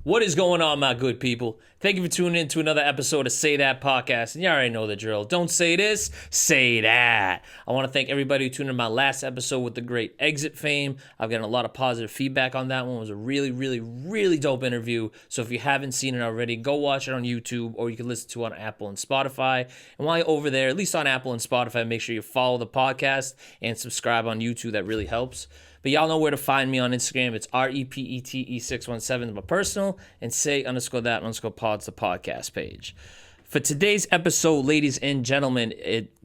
What is going on, my good people? Thank you for tuning in to another episode of Say That Podcast. And you already know the drill. Don't say this, say that. I want to thank everybody who tuned in my last episode with the great Exit fame. I've gotten a lot of positive feedback on that one. It was a really dope interview. So if you haven't seen it already, go watch it on YouTube, or you can listen to it on Apple and Spotify. And while you're over there, at least on Apple and Spotify, make sure you follow the podcast and subscribe on YouTube. That really helps. But y'all know where to find me on Instagram. It's REPETE617, my personal, and say_that_pod's the podcast page. For today's episode, ladies and gentlemen,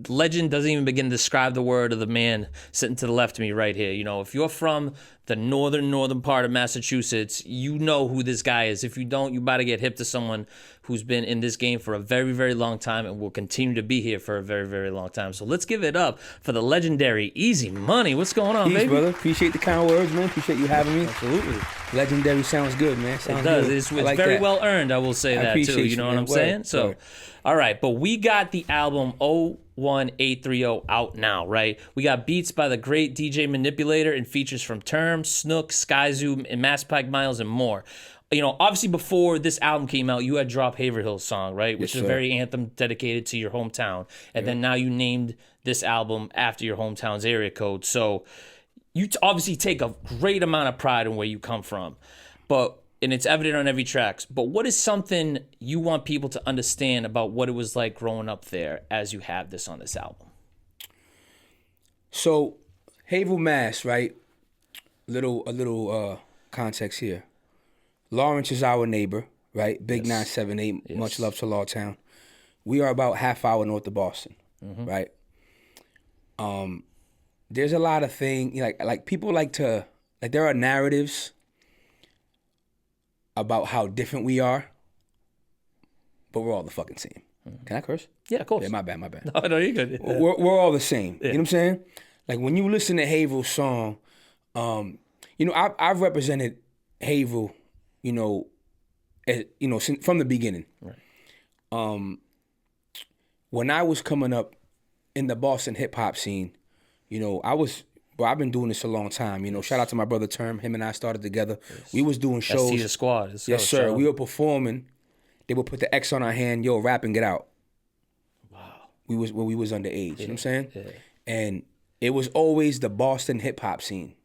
legend doesn't even begin to describe the word of the man sitting to the left of me right here. You know, if you're from the northern part of Massachusetts, you know who this guy is. If you don't, you about to get hip to someone who's been in this game for a very long time and will continue to be here for a very long time. So let's give it up for the legendary Easy Money. What's going on, Peace, baby? brother. Appreciate the kind words, man. Appreciate you having me. Absolutely. Legendary sounds good, man. Sounds It does. good. It's like very that. well earned, I will say that, too. appreciate You know you, what man. I'm saying? Word. So, Word. all right. But we got the album 01830 out now, right? We got beats by the great DJ Manipulator and features from Term, Snuk, Skyzoo, and Masspike Miles, and more. You know, obviously before this album came out, you had dropped Haverhill song, right? Which is a very anthem dedicated to your hometown. And then now you named this album after your hometown's area code. So you obviously take a great amount of pride in where you come from. And it's evident on every track. But what is something you want people to understand about what it was like growing up there as you have this on this album? So, Haverhill, Mass, right? A little context here. Lawrence is our neighbor, right? Big 978, Yes. Much love to Lawtown. We are about half hour north of Boston, right? There's a lot of things, like people like to, like there are narratives about how different we are, but we're all the fucking same. Can I curse? Yeah, of course. Yeah, my bad. No, you're good. We're all the same. You know what I'm saying? Like when you listen to Haverhill's song, you know, I've represented Haverhill, you know, from the beginning. Right. When I was coming up in the Boston hip hop scene, you know, I've been doing this a long time. You know, shout out to my brother Term. Him and I started together. Yes. We was doing shows. ST the squad. Yes, sir. We were performing. They would put the X on our hand. Yo, rap and get out. Wow. We was underage. You know what I'm saying? Yeah. And it was always the Boston hip hop scene.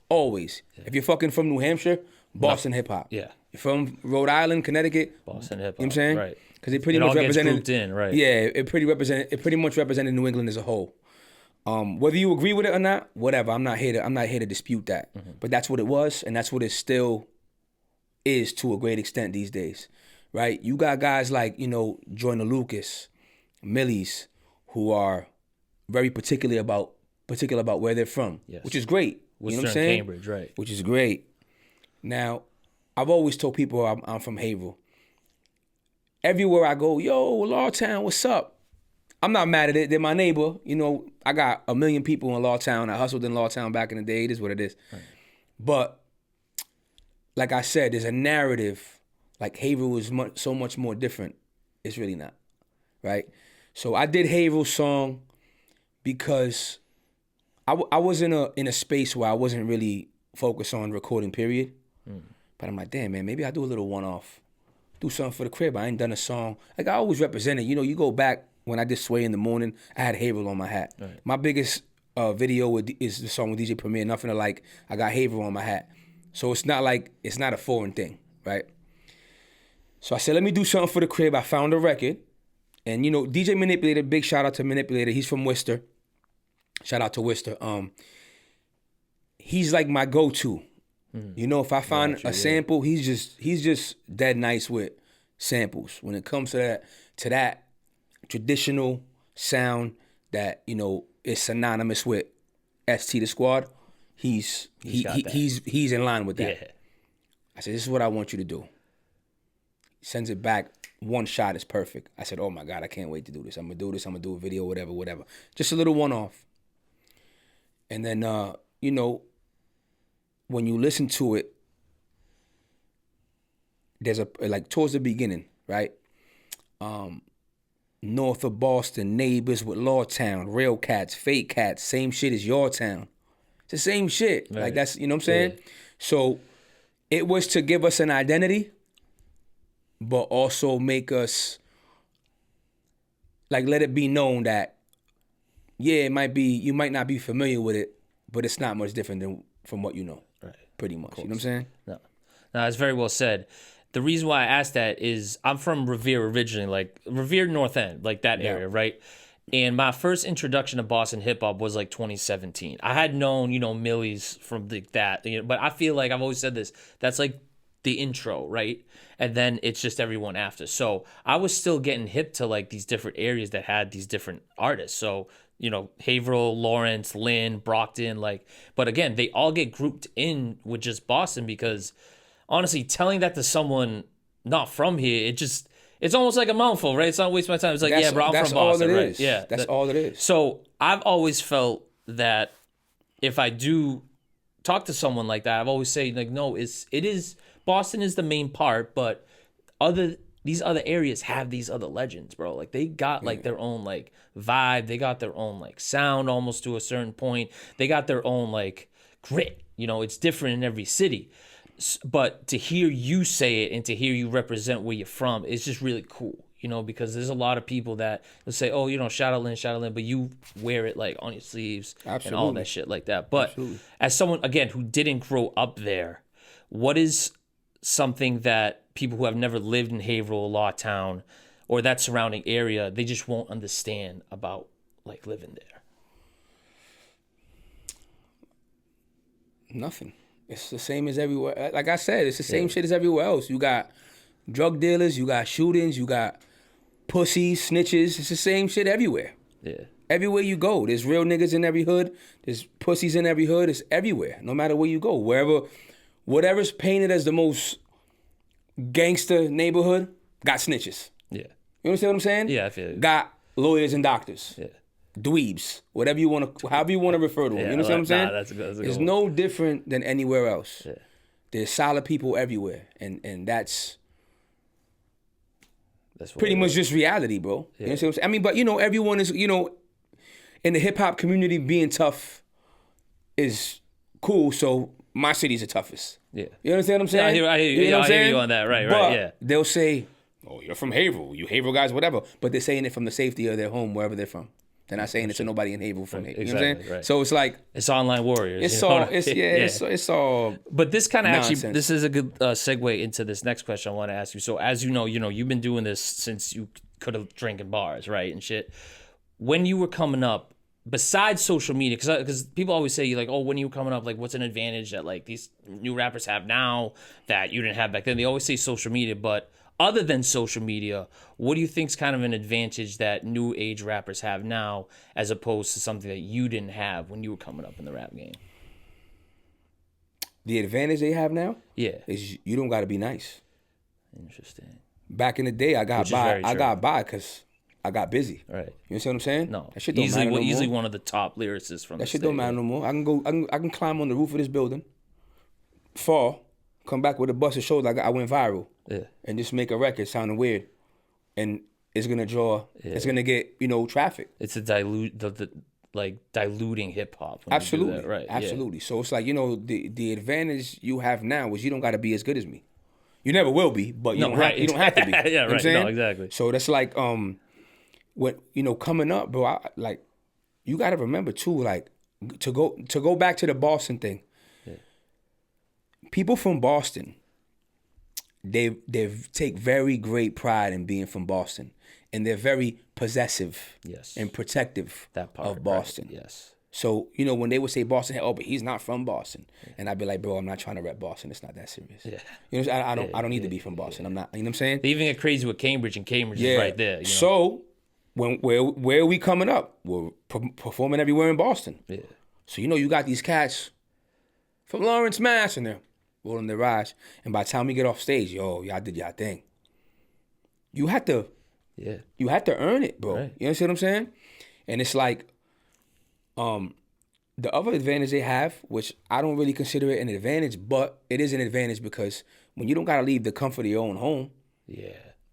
Always. Yeah. If you're fucking from New Hampshire, Boston hip hop. Yeah. You're from Rhode Island, Connecticut, Boston hip hop. You know what I'm saying? Right. Because it pretty it much all gets represented. grouped in, right? Yeah, it pretty much represented New England as a whole. Whether you agree with it or not, whatever. I'm not here to dispute that. But that's what it was, and that's what it still is to a great extent these days, right? You got guys like, you know, Joyner Lucas, Millies, who are very particular about where they're from, which is great. Worcester, you know what I'm saying? Cambridge, right? Which is great. Now, I've always told people I'm from Haverhill. Everywhere I go, yo, Lawtown, what's up? I'm not mad at it. They're my neighbor. You know, I got 1 million people in Lawtown. I hustled in Lawtown back in the day. It is what it is. Right. But like I said, there's a narrative. Like Haverhill is so much more different. It's really not, right? So I did Haverhill's song because I was in a space where I wasn't really focused on recording, period. But I'm like, damn, man, maybe I do a little one-off. Do something for the crib. I ain't done a song. Like I always represented. You know, you go back when I did Sway in the Morning, I had Haverhill on my hat. Right. My biggest video is the song with DJ Premier, Nothing to Like. I got Haverhill on my hat. So it's not a foreign thing, right? So I said, let me do something for the crib. I found a record. And, you know, DJ Manipulator, big shout out to Manipulator. He's from Worcester. Shout out to Worcester. He's like my go-to. You know, if I find a sample, he's just dead nice with samples. When it comes to that traditional sound that, you know, is synonymous with ST the Squad, he's in line with that. Yeah. I said, this is what I want you to do. He sends it back. One shot is perfect. I said, oh my God, I can't wait to do this. I'm gonna do this. I'm gonna do a video, whatever. Just a little one-off. And then, you know, when you listen to it, there's towards the beginning, right? North of Boston, neighbors with Lawtown, real cats, fake cats, same shit as your town. It's the same shit. Right. Like that's, you know what I'm saying? Yeah. So it was to give us an identity, but also make us, like, let it be known that, yeah, it might be, you might not be familiar with it, but it's not much different than from what you know. Right. Pretty much. You know what I'm saying? No, it's very well said. The reason why I asked that is I'm from Revere originally, like Revere North End, like that area, right? And my first introduction to Boston hip hop was like 2017. I had known, Millie's from that, but I feel like I've always said this. That's like the intro, right? And then it's just everyone after. So I was still getting hip to like these different areas that had these different artists. So, Haverhill, Lawrence, Lynn, Brockton, like, but again, they all get grouped in with just Boston because honestly, telling that to someone not from here, it's almost like a mouthful, right? It's not wasting my time. It's like, yeah, bro, I'm from Boston, right? Yeah, that's all it is. So I've always felt that if I do talk to someone like that, I've always say like, no, it is Boston is the main part, but these other areas have these other legends, bro. Like they got like their own like vibe. They got their own like sound almost to a certain point. They got their own like grit. It's different in every city. But to hear you say it and to hear you represent where you're from is just really cool, because there's a lot of people that will say, oh, shout out Lynn, but you wear it like on your sleeves and all that shit like that. But as someone, again, who didn't grow up there, what is something that people who have never lived in Haverhill, Lawtown, or that surrounding area, they just won't understand about like living there? Nothing. It's the same as everywhere. Like I said, it's the same shit as everywhere else. You got drug dealers, you got shootings, you got pussies, snitches. It's the same shit everywhere. Yeah. Everywhere you go, there's real niggas in every hood. There's pussies in every hood. It's everywhere, no matter where you go. Whatever's painted as the most gangster neighborhood, got snitches. Yeah. You understand what I'm saying? Yeah, I feel it. Got lawyers and doctors. Yeah. Dweebs, however you want to refer to them. You know what I'm saying? That's a good It's one. no different than anywhere else. Yeah. There's solid people everywhere, and that's That's pretty much just reality, bro. You know what I'm saying? I mean, but everyone is, in the hip hop community, being tough is cool. So my city's the toughest. Yeah. You understand what I'm saying? Yeah, I hear you. know what I'm I hear saying? you on that. Right, but yeah. They'll say, "Oh, you're from Haverhill. You Haverhill guys, whatever." But they're saying it from the safety of their home, wherever they're from. They're not saying it to nobody in Haverhill from Haverhill. You know what I'm saying? Right. So it's like it's online warriors. it's all. But this kind of nonsense. this is a good segue into this next question I want to ask you. So as you know, you've been doing this since you could have drank in bars, right, and shit. When you were coming up, besides social media, because people always say, like, oh, when you were coming up, like, what's an advantage that like these new rappers have now that you didn't have back then? They always say social media, but other than social media, what do you think is kind of an advantage that new age rappers have now as opposed to something that you didn't have when you were coming up in the rap game? The advantage they have now, is you don't got to be nice. Interesting. Back in the day, I got by because I got busy. Right. You know what I'm saying? No. That shit don't matter no more. Easily one of the top lyricists from that the shit state. Don't matter no more. I can climb on the roof of this building, fall, come back with a busted shoulder. I went viral. Yeah. And just make a record sounding weird, and it's gonna draw. Yeah. It's gonna get traffic. It's a diluting hip hop. Absolutely. Right. Absolutely. Yeah. So it's like the advantage you have now is you don't got to be as good as me. You never will be, but you don't have to be. Yeah. You know Right. No. Exactly. So that's like what coming up, bro. You got to remember too, like to go back to the Boston thing. Yeah. People from Boston. They take very great pride in being from Boston, and they're very possessive and protective of Boston. Right. Yes. So when they would say Boston, oh, but he's not from Boston, and I'd be like, bro, I'm not trying to rep Boston. It's not that serious. Yeah. I don't need to be from Boston. I'm not. You know what I'm saying? They even get crazy with Cambridge, and Cambridge is right there. So where are we coming up? We're performing everywhere in Boston. Yeah. So you got these cats from Lawrence, Mass, and they're rolling their eyes, and by the time we get off stage, y'all did y'all thing. You had to earn it, bro. Right. You understand what I'm saying? And it's like, the other advantage they have, which I don't really consider it an advantage, but it is an advantage because when you don't gotta leave the comfort of your own home,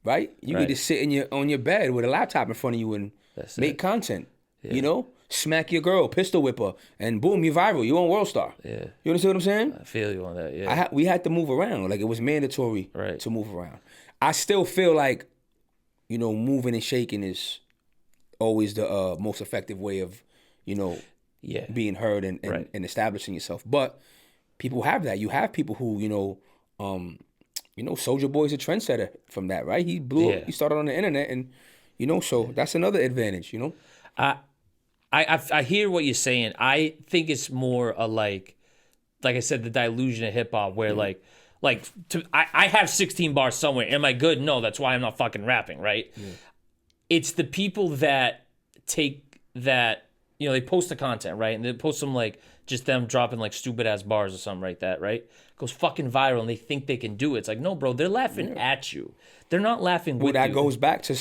right? You can just sit on your bed with a laptop in front of you and make content. Yeah. smack your girl, pistol whip her, and boom, you're viral. You're on World Star. Yeah. You understand what I'm saying? I feel you on that. Yeah. We had to move around. Like, it was mandatory to move around. I still feel like, you know, moving and shaking is always the most effective way of, you know, being heard and establishing yourself. But people have that. You have people who, you know, Soulja Boy's a trendsetter from that, right? He blew up. He started on the internet, and, you know, so that's another advantage, you know? I hear what you're saying. I think it's more a like I said, the delusion of hip hop, where I have 16 bars somewhere. Am I good? No, that's why I'm not fucking rapping, right? Yeah. It's the people that take that, you know, they post the content, right? And they post some like just them dropping like stupid ass bars or something like that, right? Goes fucking viral, and they think they can do it. It's like, no, bro, they're laughing at you. They're not laughing with you. Well, that goes back to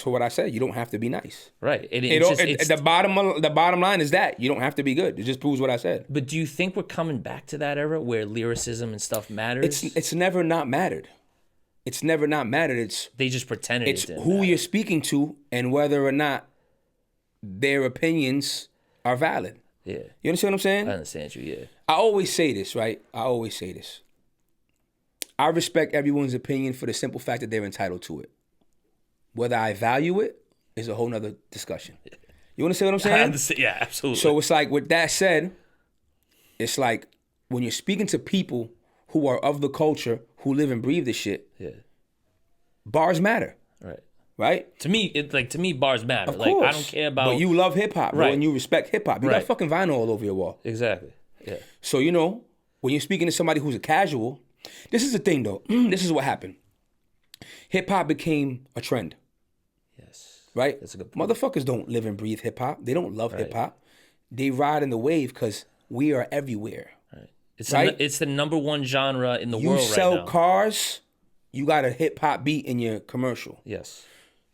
what I said. You don't have to be nice. Right. The bottom line is that you don't have to be good. It just proves what I said. But do you think we're coming back to that era where lyricism and stuff matters? It's never not mattered. It's never not mattered. They just pretended it's who you're speaking to and whether or not their opinions are valid. Yeah. You understand what I'm saying? I understand you, yeah. I always say this, right? I respect everyone's opinion for the simple fact that they're entitled to it. Whether I value it is a whole nother discussion. You understand what I'm saying? I understand. Yeah, absolutely. So it's like, with that said, it's like when you're speaking to people who are of the culture, who live and breathe this shit, bars matter. Right? To me, bars matter. Of course. Like, I don't care about... But you love hip-hop, bro, and you respect hip-hop. You got fucking vinyl all over your wall. Exactly. Yeah. So, you know, when you're speaking to somebody who's a casual, this is the thing, though. This is what happened. Hip-hop became a trend. Yes. Right? That's a good point. Motherfuckers don't live and breathe hip-hop. They don't love hip-hop. They ride in the wave because we are everywhere. Right. It's the number one genre in the world right now. You sell cars, you got a hip-hop beat in your commercial. Yes.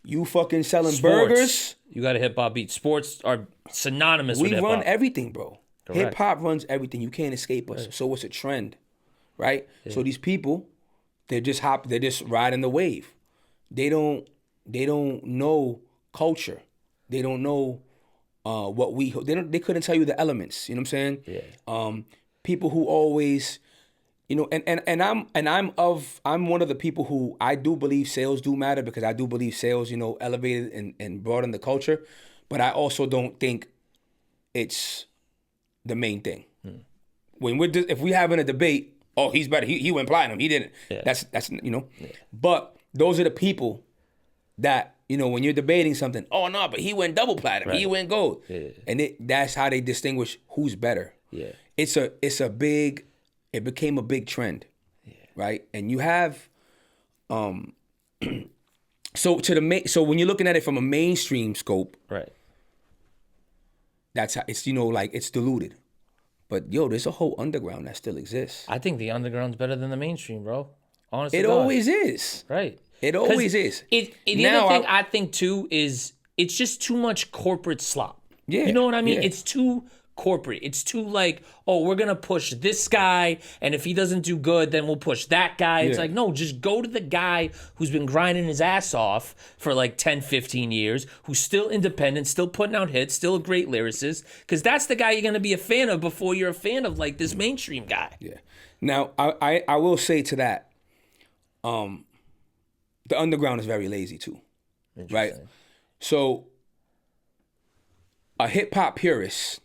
You fucking selling burgers. You got a hip-hop beat. Sports are synonymous with hip-hop. We run everything, bro. Correct. Hip-hop runs everything. You can't escape us. Right. So it's a trend, right? Yeah. So these people, they're just riding the wave. They don't know culture. They don't know they couldn't tell you the elements. You know what I'm saying? Yeah. People who always... You know, I'm one of the people who I do believe sales do matter, because I do believe sales, you know, elevated and broaden the culture, but I also don't think it's the main thing. When if we having a debate, oh, he's better, he went platinum, he didn't. Yeah. That's you know. Yeah. But those are the people that, you know, when you're debating something, oh no, but he went double platinum, he went gold, and that's how they distinguish who's better. Yeah, it became a big trend, right? And you have, so when you're looking at it from a mainstream scope, right? That's how it's, you know, like, it's diluted. But yo, there's a whole underground that still exists. I think the underground's better than the mainstream, bro. Honestly, it always is. Right. It always is. The other thing I think too is it's just too much corporate slop. Yeah. You know what I mean? Yeah. It's too corporate. It's too like, oh, we're gonna push this guy, and if he doesn't do good, then we'll push that guy. It's like, no, just go to the guy who's been grinding his ass off for like 10, 15 years, who's still independent, still putting out hits, still a great lyricist, because that's the guy you're gonna be a fan of before you're a fan of like this mainstream guy. Yeah. Now, I will say to that, the underground is very lazy too, right? So a hip hop purist,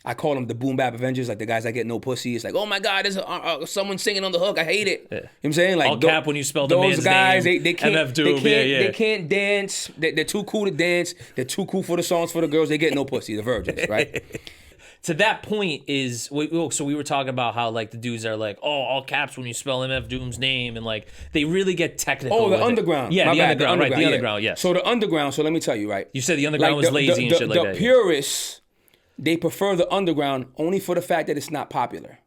I call them the boom bap Avengers, like the guys that get no pussy. It's like, oh my God, there's someone singing on the hook. I hate it. Yeah. You know what I'm saying? Like, all cap when you spell the those man's guys, name. they can't, MF Doom, they can't dance. They're too cool to dance. They're too cool for the songs for the girls. They get no pussy. The virgins, right? To that point so we were talking about how like the dudes are like, oh, all caps when you spell MF Doom's name, and like they really get technical. Oh, the underground. Yeah, the underground, right? The underground, yes. So the underground. So let me tell you, right? You said the underground was lazy and shit like that. The purists, they prefer the underground only for the fact that it's not popular.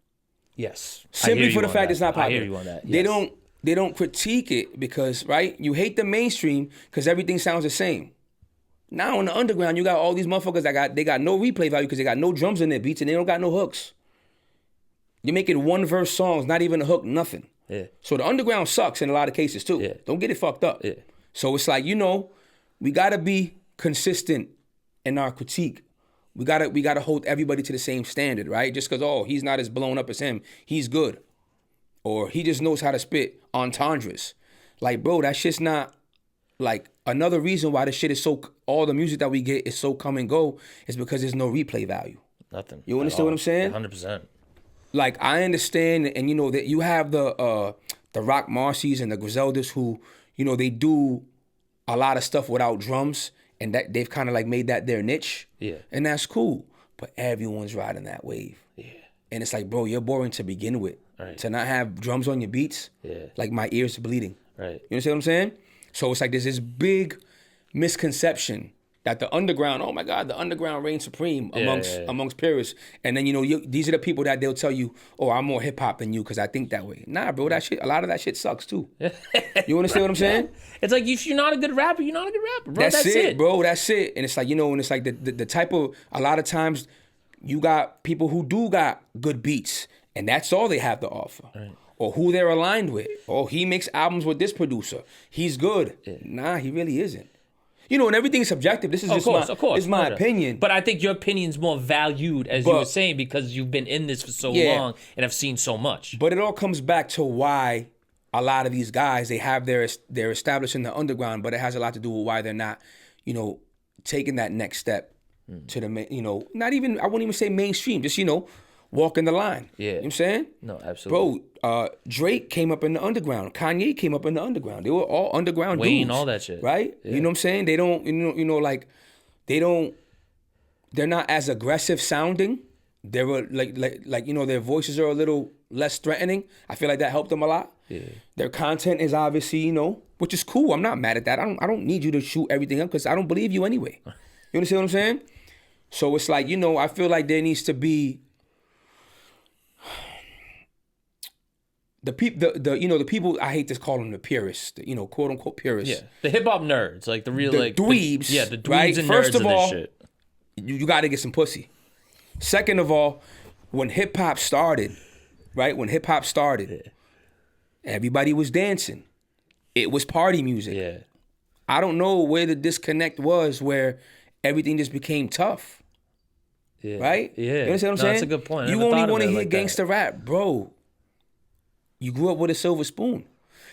Yes. Simply for the fact it's not popular. I hear you on that. Yes. They don't critique it because, right? You hate the mainstream because everything sounds the same. Now in the underground, you got all these motherfuckers that got no replay value because they got no drums in their beats and they don't got no hooks. You're making one verse songs, not even a hook, nothing. Yeah. So the underground sucks in a lot of cases too. Yeah. Don't get it fucked up. Yeah. So it's like, you know, we gotta be consistent in our critique We gotta hold everybody to the same standard, right? Just because he's not as blown up as him, he's good, or he just knows how to spit entendres. Like, bro, that shit's not like another reason why the shit is so. All the music that we get is so come and go is because there's no replay value. Nothing. You understand what I'm saying? 100%. Like, I understand, and you know that you have the Rock Marcies and the Griseldas who, you know, they do a lot of stuff without drums, and that they've kind of like made that their niche. Yeah. And that's cool. But everyone's riding that wave. Yeah. And it's like, bro, you're boring to begin with. Right. To not have drums on your beats, like my ears are bleeding. Right. You understand what I'm saying? So it's like there's this big misconception that the underground, oh my God, the underground reigns supreme amongst purists. And then, you know, these are the people that they'll tell you, oh, I'm more hip hop than you because I think that way. Nah, bro, that shit, a lot of that shit sucks too. You understand what I'm saying? It's like, if you're not a good rapper, you're not a good rapper, bro. That's it, bro. That's it. And it's like, you know, and it's like the type of, a lot of times you got people who do got good beats and that's all they have to offer. Right. Or who they're aligned with. Oh, he makes albums with this producer. He's good. Yeah. Nah, he really isn't. You know, and everything's subjective. This is just my opinion. But I think your opinion's more valued, as you were saying, because you've been in this for so long and have seen so much. But it all comes back to why a lot of these guys, they're established in the underground, but it has a lot to do with why they're not, you know, taking that next step to the, you know, not even, I wouldn't even say mainstream, just, you know, walking the line. Yeah. You know what I'm saying? No, absolutely. Bro, Drake came up in the underground. Kanye came up in the underground. They were all underground Wayne, dudes. all that shit. Right? Yeah. You know what I'm saying? They don't, they're not as aggressive sounding. They were like, you know, their voices are a little less threatening. I feel like that helped them a lot. Yeah. Their content is obviously, you know, which is cool. I'm not mad at that. I don't need you to shoot everything up because I don't believe you anyway. You understand what I'm saying? So it's like, you know, I feel like there needs to be the people, I hate to call them the purists, you know, quote unquote purists. Yeah, the hip hop nerds, like the real dweebs. The dweebs right? and First nerds of all, this shit. You got to get some pussy. Second of all, when hip hop started, right? When hip hop started, everybody was dancing. It was party music. Yeah. I don't know where the disconnect was, where everything just became tough. Yeah. Right? Yeah. You understand what I'm saying? That's a good point. You only want to hear gangster rap, bro. You grew up with a silver spoon.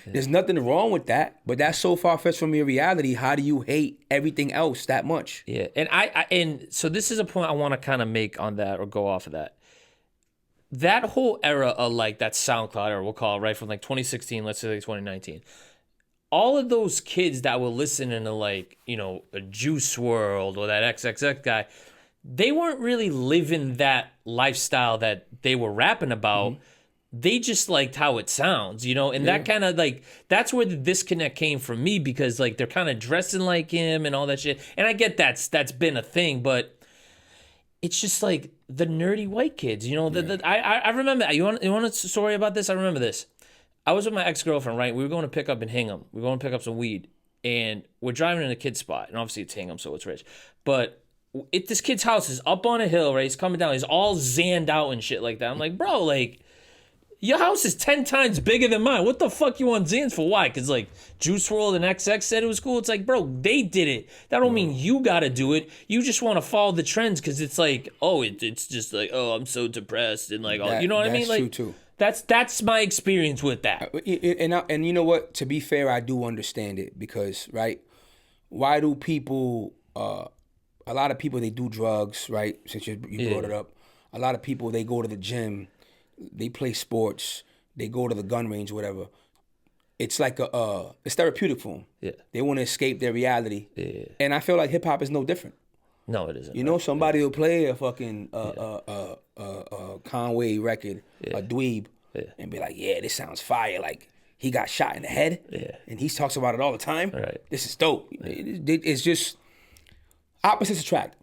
Yeah. There's nothing wrong with that, but that's so far-fetched from your reality. How do you hate everything else that much? Yeah, and so this is a point I want to kind of make on that or go off of that. That whole era of like that SoundCloud era, we'll call it, right, from like 2016, let's say like 2019. All of those kids that were listening to like, you know, a Juice WRLD or that XXX guy, they weren't really living that lifestyle that they were rapping about. Mm-hmm. They just liked how it sounds, you know? And that kind of like, that's where the disconnect came from me, because like they're kind of dressing like him and all that shit. And I get that's been a thing, but it's just like the nerdy white kids, you know? I remember, you want a story about this? I remember this. I was with my ex-girlfriend, right? We were going to pick up in Hingham. We were going to pick up some weed. And we're driving in a kid's spot. And obviously it's Hingham, so it's rich. But this kid's house is up on a hill, right? He's coming down. He's all zanned out and shit like that. I'm like, bro, like, your house is 10 times bigger than mine. What the fuck you want Zans for? Why? Because, like, Juice WRLD and XX said it was cool. It's like, bro, they did it. That don't mean you got to do it. You just want to follow the trends because it's like, oh, it's just like, oh, I'm so depressed. And, like, you know what I mean? Like, true, too. That's my experience with that. And you know what? To be fair, I do understand it because, right, why do people, a lot of people, they do drugs, right, since you brought it up. A lot of people, they go to the gym. They play sports. They go to the gun range, whatever. It's like it's therapeutic for them. Yeah. They want to escape their reality. Yeah. And I feel like hip hop is no different. No, it isn't. You know, somebody will play a fucking Conway record, a dweeb, and be like, "Yeah, this sounds fire." Like he got shot in the head, and he talks about it all the time. Right. This is dope. It's just opposites attract.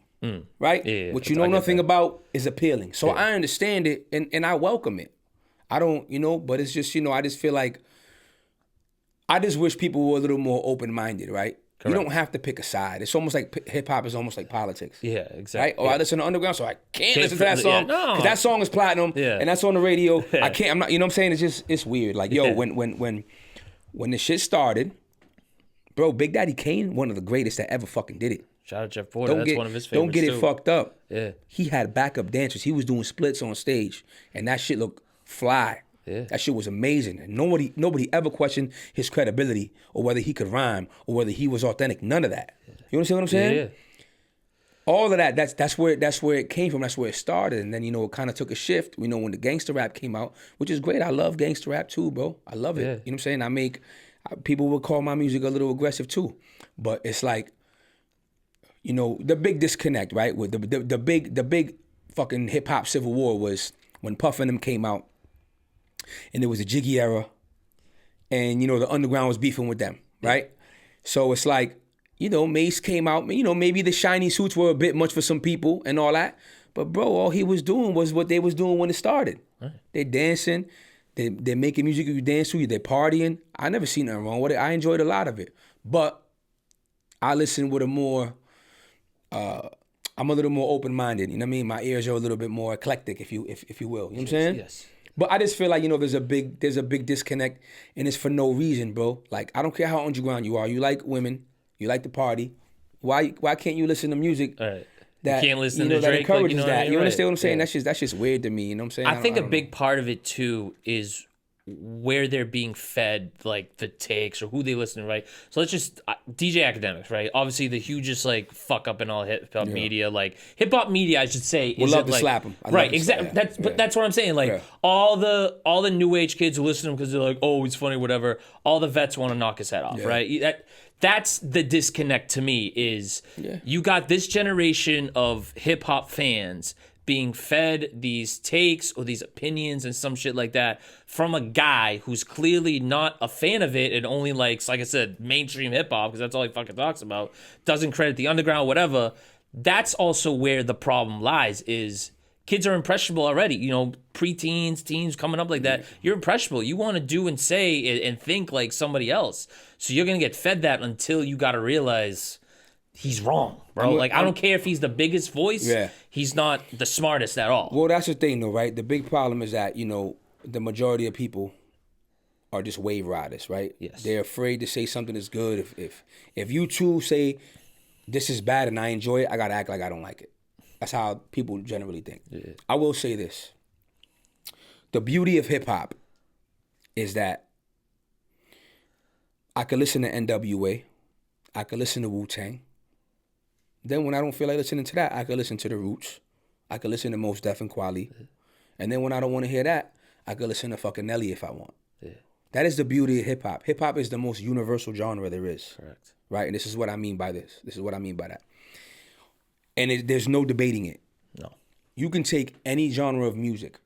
Right? Yeah, what you know nothing about is appealing. So I understand it and I welcome it. I don't, you know, but it's just, you know, I just feel like I just wish people were a little more open-minded, right? Correct. You don't have to pick a side. It's almost like hip-hop is almost like politics. Yeah, exactly. Right? Oh, I listen to Underground, so I can't listen to that song because that song is platinum and that's on the radio. I can't, I'm not, you know what I'm saying? It's just, it's weird. Like, yo, when the shit started, bro, Big Daddy Kane, one of the greatest that ever fucking did it. Shout out Jeff Porter. That's one of his favorites. Don't get it fucked up. Yeah. He had backup dancers. He was doing splits on stage, and that shit looked fly. Yeah. That shit was amazing. And nobody ever questioned his credibility or whether he could rhyme or whether he was authentic. None of that. You understand what I'm saying? Yeah. All of that, that's where it came from. That's where it started. And then, you know, it kind of took a shift. You know, when the gangster rap came out, which is great. I love gangster rap too, bro. I love it. Yeah. You know what I'm saying? People would call my music a little aggressive too. But it's like, you know, the big disconnect, right? With the big fucking hip hop civil war was when Puff and them came out, and there was a Jiggy era, and, you know, the underground was beefing with them, right? So it's like, you know, Mace came out, you know, maybe the shiny suits were a bit much for some people and all that, but bro, all he was doing was what they was doing when it started. Right. They're dancing, they're making music you dance to, they're partying. I never seen nothing wrong with it. I enjoyed a lot of it, but I listen with a more, I'm a little more open-minded, you know what I mean? My ears are a little bit more eclectic, if you will. You know what I'm saying? Yes. But I just feel like, you know, there's a big disconnect, and it's for no reason, bro. Like, I don't care how underground you are. You like women, you like to party. Why can't you listen to music Right. that you can't listen you know, to that Drake, encourages like, you know that? what I mean? You understand Right. what I'm saying? Yeah. That's just weird to me. You know what I'm saying? I think a don't big know. part of it too is where they're being fed, like the takes or who they listen to, right? So let's just DJ Academics, right? Obviously the hugest like fuck up in all hip hop media, like hip hop media, I should say. Would love to like, slap him. Right, exactly. But that's what I'm saying. Like all the new age kids who listen to him because they're like, oh, he's funny, whatever. All the vets want to knock his head off, right? That's the disconnect to me. Is you got this generation of hip hop fans being fed these takes or these opinions and some shit like that from a guy who's clearly not a fan of it and only likes, like I said, mainstream hip hop because that's all he fucking talks about, doesn't credit the underground, whatever. That's also where the problem lies, is kids are impressionable already. You know, preteens, teens coming up like that. You're impressionable. You want to do and say and think like somebody else. So you're going to get fed that until you got to realize he's wrong, bro. I don't care if he's the biggest voice. Yeah. He's not the smartest at all. Well, that's the thing, though, right? The big problem is that, you know, the majority of people are just wave riders, right? Yes. They're afraid to say something is good. If you two say this is bad and I enjoy it, I gotta act like I don't like it. That's how people generally think. Yeah. I will say this: the beauty of hip hop is that I could listen to NWA, I could listen to Wu-Tang. Then when I don't feel like listening to that, I could listen to The Roots. I could listen to Mos Def and Kweli. And then when I don't want to hear that, I could listen to fucking Nelly if I want. Yeah. That is the beauty of hip hop. Hip hop is the most universal genre there is. Correct. Right? And this is what I mean by this. This is what I mean by that. And there's no debating it. No. You can take any genre of music,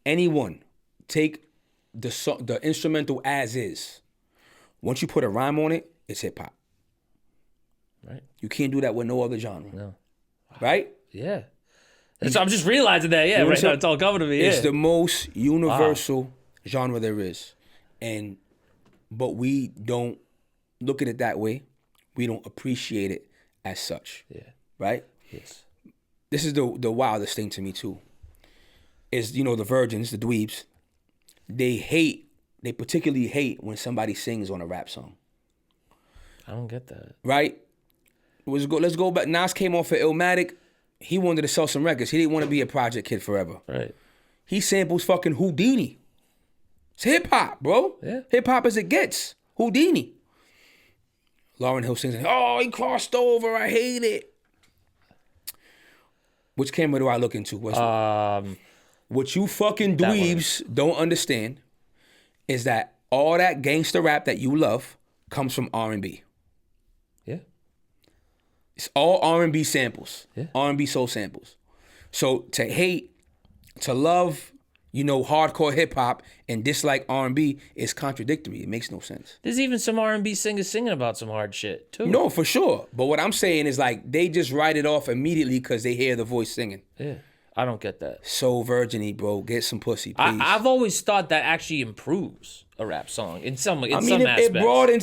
anyone, take the instrumental as is. Once you put a rhyme on it, it's hip hop. Right. You can't do that with no other genre. No. Right? Yeah. So I'm just realizing that, yeah, right now it's all coming to me. It's the most universal genre there is. But we don't look at it that way. We don't appreciate it as such. Yeah. Right? Yes. This is the wildest thing to me too. Is, you know, the virgins, the dweebs, they particularly hate when somebody sings on a rap song. I don't get that. Right? Let's go back. Nas came off of Illmatic. He wanted to sell some records. He didn't want to be a project kid forever. Right. He samples fucking Houdini. It's hip hop, bro. Yeah. Hip hop as it gets. Houdini. Lauryn Hill sings, oh, he crossed over. I hate it. Which camera do I look into? What you fucking dweebs don't understand is that all that gangster rap that you love comes from R&B. Yeah. It's all R&B samples. Yeah. R&B soul samples. So to hate, to love, you know, hardcore hip hop and dislike R&B is contradictory. It makes no sense. There's even some R&B singers singing about some hard shit too. No, for sure. But what I'm saying is like they just write it off immediately because they hear the voice singing. Yeah. I don't get that. So virgin-y, bro. Get some pussy, please. I've always thought that actually improves a rap song in some aspects.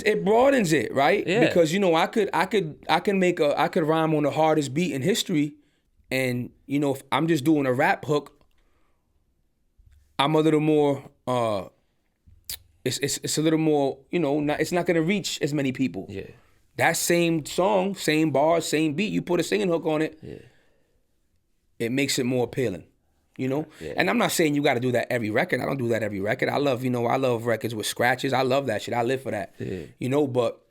It broadens it, right? Yeah. Because, you know, I could rhyme on the hardest beat in history, and, you know, if I'm just doing a rap hook, I'm a little more it's a little more, you know, it's not gonna reach as many people. Yeah. that same song, same bars, same beat, you put a singing hook on it, it makes it more appealing, you know? Yeah. And I'm not saying you got to do that every record. I don't do that every record. I love records with scratches. I love that shit. I live for that, you know? But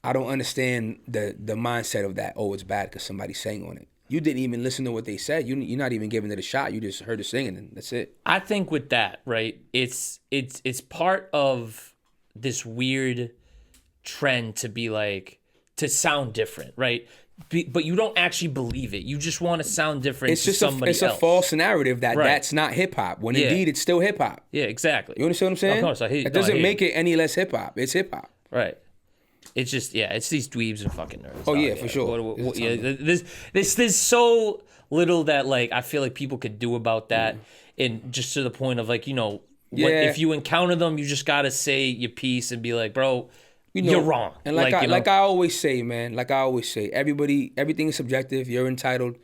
I don't understand the mindset of that. Oh, it's bad because somebody sang on it. You didn't even listen to what they said. You're not even giving it a shot. You just heard the singing and that's it. I think with that, right, it's part of this weird trend to be like, to sound different, right? But you don't actually believe it. You just want to sound different It's to just somebody it's else. a false narrative that Right. that's not hip hop. When indeed it's still hip hop. Yeah, exactly. You understand what I'm saying? Of course, I hear. It doesn't make it any less hip hop. It's hip hop. Right. It's just it's these dweebs and fucking nerds. Oh yeah, for sure. There's so little that like I feel like people could do about that, and just to the point of like if you encounter them, you just gotta say your piece and be like, bro, you're wrong. And like I always say, man, everything is subjective. You're entitled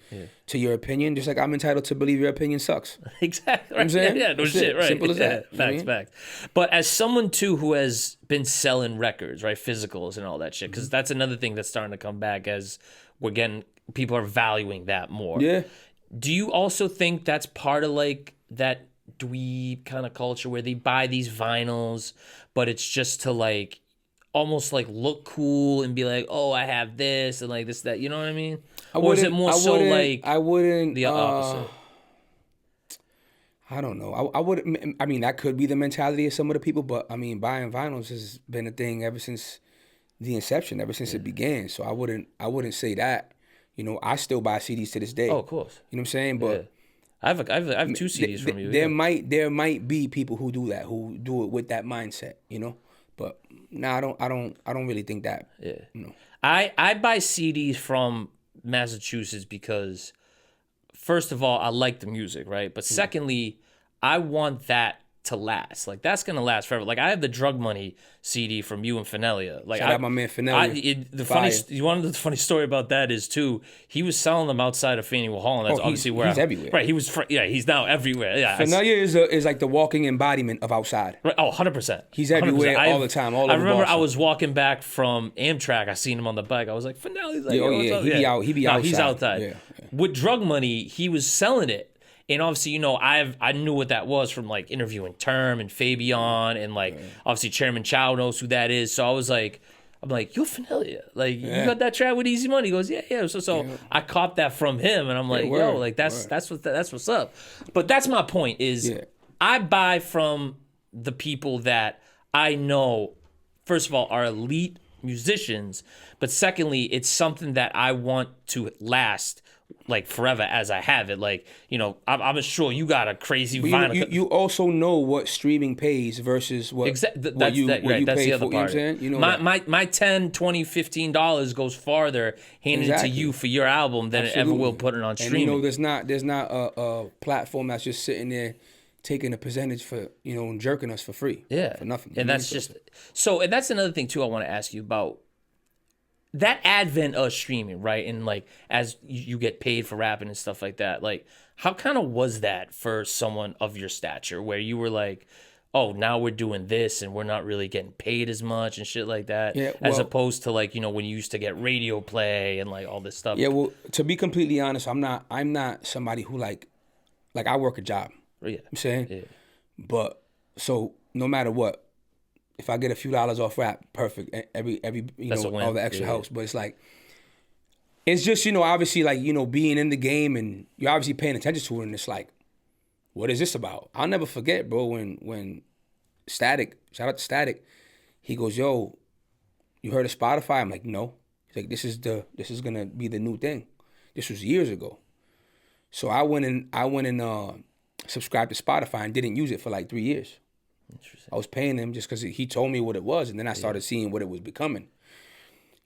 to your opinion, just like I'm entitled to believe your opinion sucks. Exactly. You know what I'm saying? Yeah, no That's shit, it. right. Simple as that. Facts. But as someone too who has been selling records, right, physicals and all that shit, because that's another thing that's starting to come back as people are valuing that more. Yeah. Do you also think that's part of like that dweeb kind of culture where they buy these vinyls, but it's just to like almost like look cool and be like, oh, I have this and like this, that, you know what I mean? Or is it more so like I wouldn't the opposite? I don't know. I wouldn't. I mean, that could be the mentality of some of the people, but I mean, buying vinyls has been a thing ever since the inception, ever since it began. So I wouldn't say that. You know, I still buy CDs to this day. Oh, of course. You know what I'm saying? But I have 2 CDs from you. There might be people who do that, who do it with that mindset. You know, but I don't really think that. Yeah. You know. I buy CDs from Massachusetts because, first of all, I like the music, right? But secondly, I want that to last. Like, that's going to last forever. Like, I have the Drug Money CD from you and Finelia. Like, Shout out my man Finelia. One of the funny story about that is, too, he was selling them outside of Faneuil Hall, and that's obviously where he's everywhere. Right, he's now everywhere. Yeah, Finelia is like the walking embodiment of outside. Right, 100%. He's everywhere all the time, all over I remember Boston. I was walking back from Amtrak. I seen him on the bike. I was like, Finelli's like, he be outside. He's outside. Yeah. With Drug Money, he was selling it. And obviously, I knew what that was from like interviewing Term and Fabian, and like obviously Chairman Chow knows who that is. So I'm like, you're Finelia. Like, you got that track with Easy Money? He goes, yeah. So I caught that from him, and I'm like, yo, like that's what's up. But that's my point is I buy from the people that I know, first of all, are elite musicians, but secondly, it's something that I want to last like forever as I have it. Like, I'm sure you got a crazy vinyl. You also know what streaming pays versus what, that's you the pay other for. part. You know what I'm saying? You know my $10, $20, $15 goes farther handing it to you for your album than it ever will putting it on streaming. And there's not a platform that's just sitting there taking a percentage for, and jerking us for free. Yeah. For nothing. And that's just so, and that's another thing too I want to ask you about. That advent of streaming, right? And like as you get paid for rapping and stuff like that, like how kind of was that for someone of your stature where you were like, oh, now we're doing this and we're not really getting paid as much and shit like that, as opposed to like, when you used to get radio play and like all this stuff. Yeah, well, to be completely honest, I'm not somebody who like I work a job. Yeah. I'm saying? Yeah. But so no matter what, if I get a few dollars off rap, perfect. Every all the extra helps. But it's like, it's just, obviously like, being in the game and you're obviously paying attention to it, and it's like, what is this about? I'll never forget, bro, when Static, shout out to Static, he goes, yo, you heard of Spotify? I'm like, no. He's like, this is gonna be the new thing. This was years ago. So I went and subscribed to Spotify and didn't use it for like 3 years. I was paying him just because he told me what it was, and then I started seeing what it was becoming.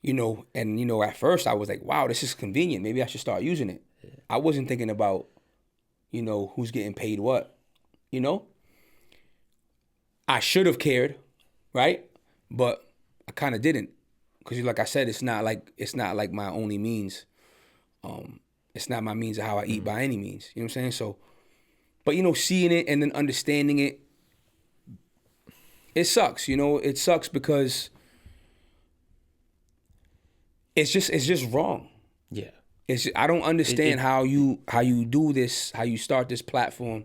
And at first I was like, wow, this is convenient. Maybe I should start using it. Yeah. I wasn't thinking about, who's getting paid what. I should have cared, right? But I kind of didn't, because like I said, it's not like my only means. It's not my means of how I eat by any means. You know what I'm saying? So, but seeing it and then understanding it. It sucks, it sucks because it's just wrong. Yeah. I don't understand how you do this, how you start this platform,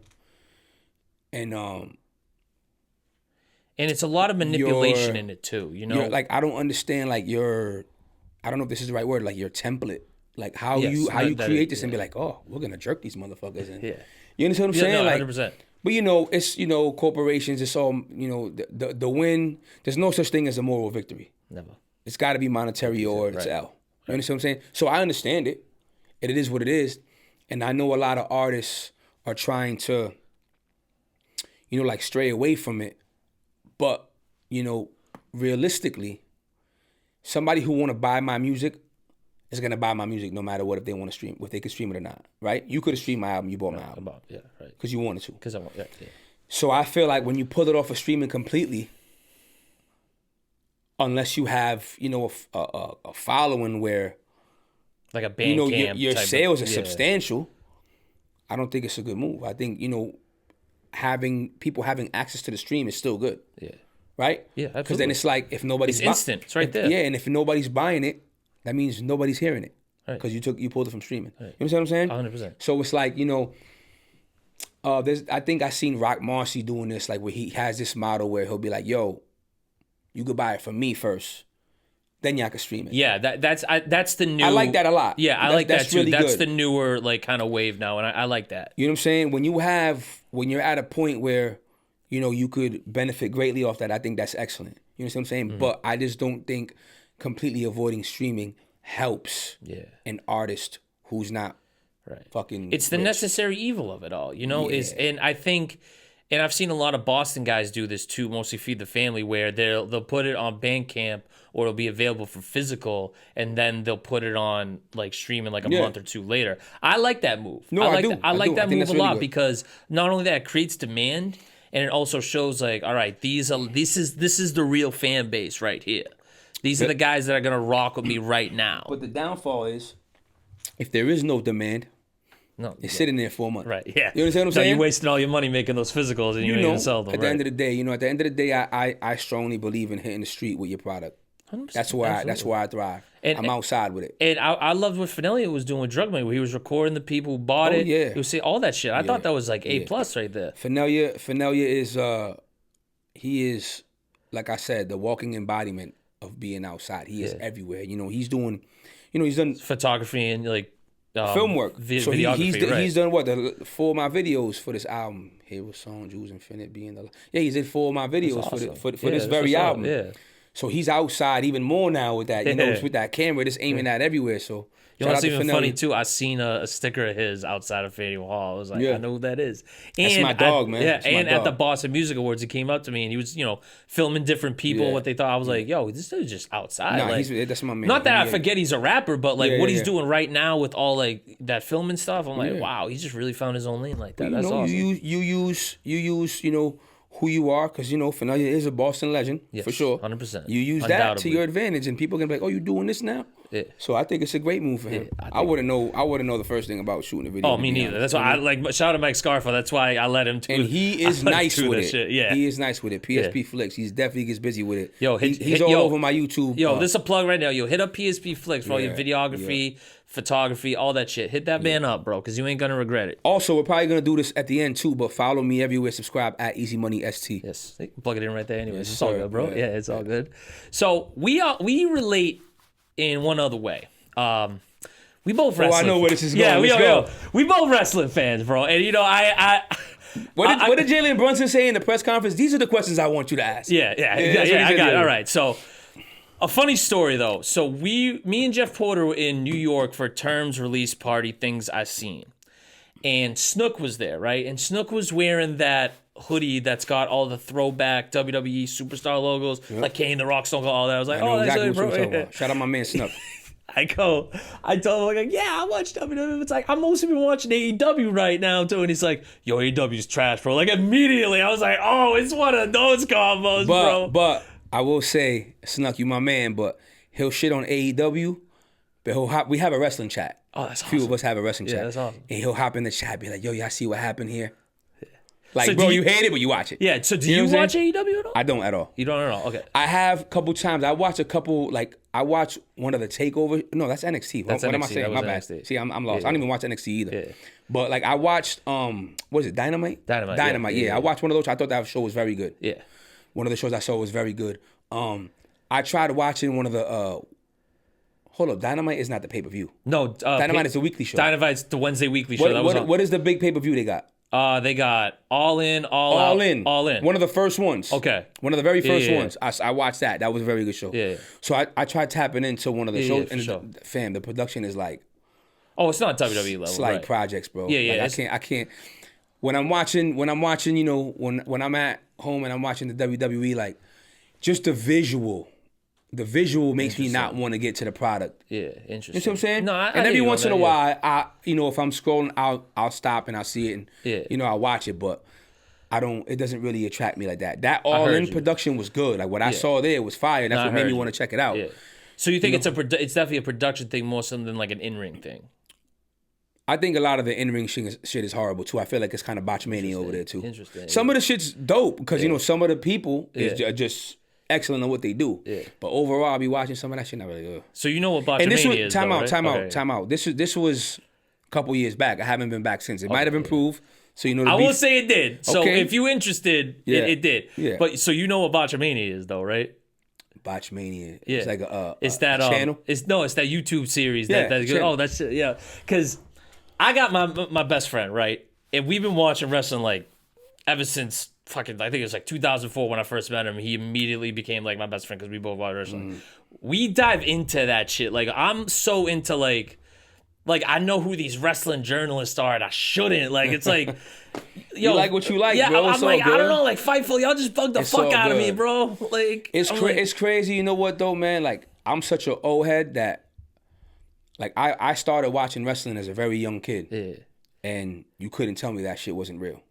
and it's a lot of manipulation in it too. You know, like I don't understand like I don't know if this is the right word, like your template, like how you create this and be like, oh, we're gonna jerk these motherfuckers in. Yeah. You understand what I'm saying? No, like 100%. But it's corporations. It's all the win. There's no such thing as a moral victory. Never. It's got to be monetary or it's L. You understand what I'm saying? So I understand it, and it is what it is. And I know a lot of artists are trying to, like stray away from it. But realistically, somebody who want to buy my music is gonna buy my music no matter what, if they want to stream, if they can stream it or not, right? You could have streamed my album, you bought my album, yeah, right, because you wanted to. Because I want, yeah. So I feel like when you pull it off of streaming completely, unless you have a following where like a Bandcamp, your sales are substantial, I don't think it's a good move. I think having people having access to the stream is still good. Yeah. Right? Yeah, absolutely. Because then it's like if nobody's it's instant. It's right there. Yeah, and if nobody's buying it, that means nobody's hearing it. Right. Because you pulled it from streaming. Right. You know what I'm saying? 100%. So it's like, I think I seen Rock Marcy doing this, like where he has this model where he'll be like, yo, you could buy it from me first, then y'all can stream it. Yeah, that's the new. I like that a lot. Yeah, I like that too. Really that's good. The newer like kind of wave now, and I like that. You know what I'm saying? When you're at a point where, you could benefit greatly off that, I think that's excellent. You know what I'm saying? Mm-hmm. But I just don't think completely avoiding streaming helps an artist who's not fucking It's the rich. Necessary evil of it all, and I think, and I've seen a lot of Boston guys do this too, mostly Feed the Family, where they'll put it on Bandcamp or it'll be available for physical, and then they'll put it on like streaming like a month or two later. I like that move. No, I do. I like that move a lot good. because not only that, it creates demand, and it also shows like, all right, this is the real fan base right here. These are the guys that are gonna rock with me right now. But the downfall is, if there is no demand, it's sitting there for a month. Right? Yeah. You understand what I'm saying? You wasted all your money making those physicals, and you didn't even sell them. At the end of the day, I strongly believe in hitting the street with your product. 100%, that's where I thrive. I'm outside with it. And I loved what Finelia was doing with Drug Money, where he was recording the people who bought it. Yeah. He was saying all that shit. I thought that was like A+ right there. Finelia is he is, like I said, the walking embodiment of being outside. He is everywhere. He's doing, he's done photography and like film work. So videography. He's done what, 4 of my videos for this album. Here was song Jews Infinite being the he did 4 of my videos for this very album. Yeah. So he's outside even more now with that, with that camera, just aiming at everywhere. So what's even funny too, I seen a sticker of his outside of Faneuil Hall. I was like, I know who that is. And that's my dog, man. Yeah, and at the Boston Music Awards, he came up to me and he was, filming different people, what they thought. I was like, yo, this dude's just outside. Nah, like, that's my man. Not that I forget he's a rapper, but like what he's doing right now with all like that filming stuff, I'm like, wow, he just really found his own lane like that. That's awesome. You use who you are, because Finelia is a Boston legend, for sure. 100%. You use that to your advantage, and people can be like, "Oh, you doing this now?" Yeah. So I think it's a great move for him. I wouldn't know the first thing about shooting a video. Oh, me neither. That's why I like shout out Mike Scarfa. That's why I let him do. And he is nice with it. Shit. Yeah, he is nice with it. PSP Flicks. He's definitely gets busy with it. Yo, he's all over my YouTube. Yo, this is a plug right now. Yo, hit up PSP Flicks for all your videography, photography, all that shit. Hit that man up, bro, because you ain't gonna regret it. Also, we're probably gonna do this at the end too, but follow me everywhere. Subscribe at Easy Money ST. Yes, you can plug it in right there. Anyways, it's all good, bro. Yeah, it's all good. So we relate in one other way. We both wrestling. Oh, I know where this is going. Yeah, we both wrestling fans, bro. And I what did Jalen Brunson say in the press conference? These are the questions I want you to ask. Yeah. I got it. All right. So, a funny story though. So me and Jeff Porter were in New York for Term's release party. Things I seen, and Snuk was there, right? And Snuk was wearing that hoodie that's got all the throwback WWE superstar logos, like Kane, The Rock, Stone Cold, all that. I was like, I know exactly that's what you're talking about. Shout out my man Snuk. I told him, like, yeah, I watch WWE. It's like, I'm mostly been watching AEW right now, too. And he's like, yo, AEW's trash, bro. Like, immediately, I was like, oh, it's one of those combos, bro. But I will say, Snuk, you my man, but he'll shit on AEW, but we have a wrestling chat. Oh, that's awesome. A few of us have a wrestling chat. Yeah, that's awesome. And he'll hop in the chat, be like, yo, y'all see what happened here? Like, So bro, you hate it, but you watch it. Yeah. So do You know you what I'm watch saying? AEW at all? I don't at all. You don't at all. Okay. I have a couple times. I watch a couple. Like I watch one of the takeover. No, that's NXT. That's what am I NXT. saying? That My was bad. NXT. See, I'm lost. I don't even watch NXT either. Yeah. But like I watched what is it? Dynamite. Dynamite, Yeah. yeah. I watched one of those. I thought that show was very good. Yeah. One of the shows I saw was very good. I tried watching one of the. Hold up, Dynamite is not the pay-per-view. No. Dynamite is the weekly show. Dynamite's the Wednesday weekly show. What is the big pay-per-view they got? They got All In, All Out. All In. One of the first ones. Okay. One of the very first yeah. ones. I watched that. That was a very good show. Yeah. So I tried tapping into one of the shows, for and sure. fam, the production is like Oh, it's not WWE level. it's like right. projects, bro. Yeah, yeah, Like, I can't. When I'm watching, you know, when I'm at home and I'm watching the WWE, like just the visual makes me not want to get to the product. Yeah, interesting. You know what I'm saying? No, and every once in a while, if I'm scrolling, I'll stop and I'll see it, and I'll watch it, but I don't. It doesn't really attract me like that. That All In production was good. Like what I saw there was fire. That's what made me want to check it out. Yeah. So you think it's definitely a production thing more so than like an in-ring thing? I think a lot of the in-ring shit is horrible too. I feel like it's kind of botchmania over there too. Interesting. Some of the shit's dope because you know some of the people are just excellent at what they do. Yeah. But overall, I'll be watching some of that shit not really good. So you know what botchmania And this was is, time though, out. right? Time out. This was a couple years back. I haven't been back since. It might have improved. So you know. I will say it did. So Okay. if you're interested, it did. Yeah. But so you know what botchmania is, though, right? Botchmania. Yeah. It's like a channel. channel. It's that YouTube series. Yeah, That channel. oh, that's yeah. Because I got my best friend, right, and we've been watching wrestling like ever since fucking I think it was like 2004 when I first met him. He immediately became like my best friend because we both watch wrestling. We dive into that shit. Like I'm so into like I know who these wrestling journalists are and I shouldn't. Like it's like yo, You like what you like, yeah, bro. I'm It's like all I don't good. know, like Fightful, y'all just bug the It's fuck all out of me, good. bro. Like It's crazy. You know what though, man? Like I'm such an old head that like I started watching wrestling as a very young kid. Yeah. And you couldn't tell me that shit wasn't real.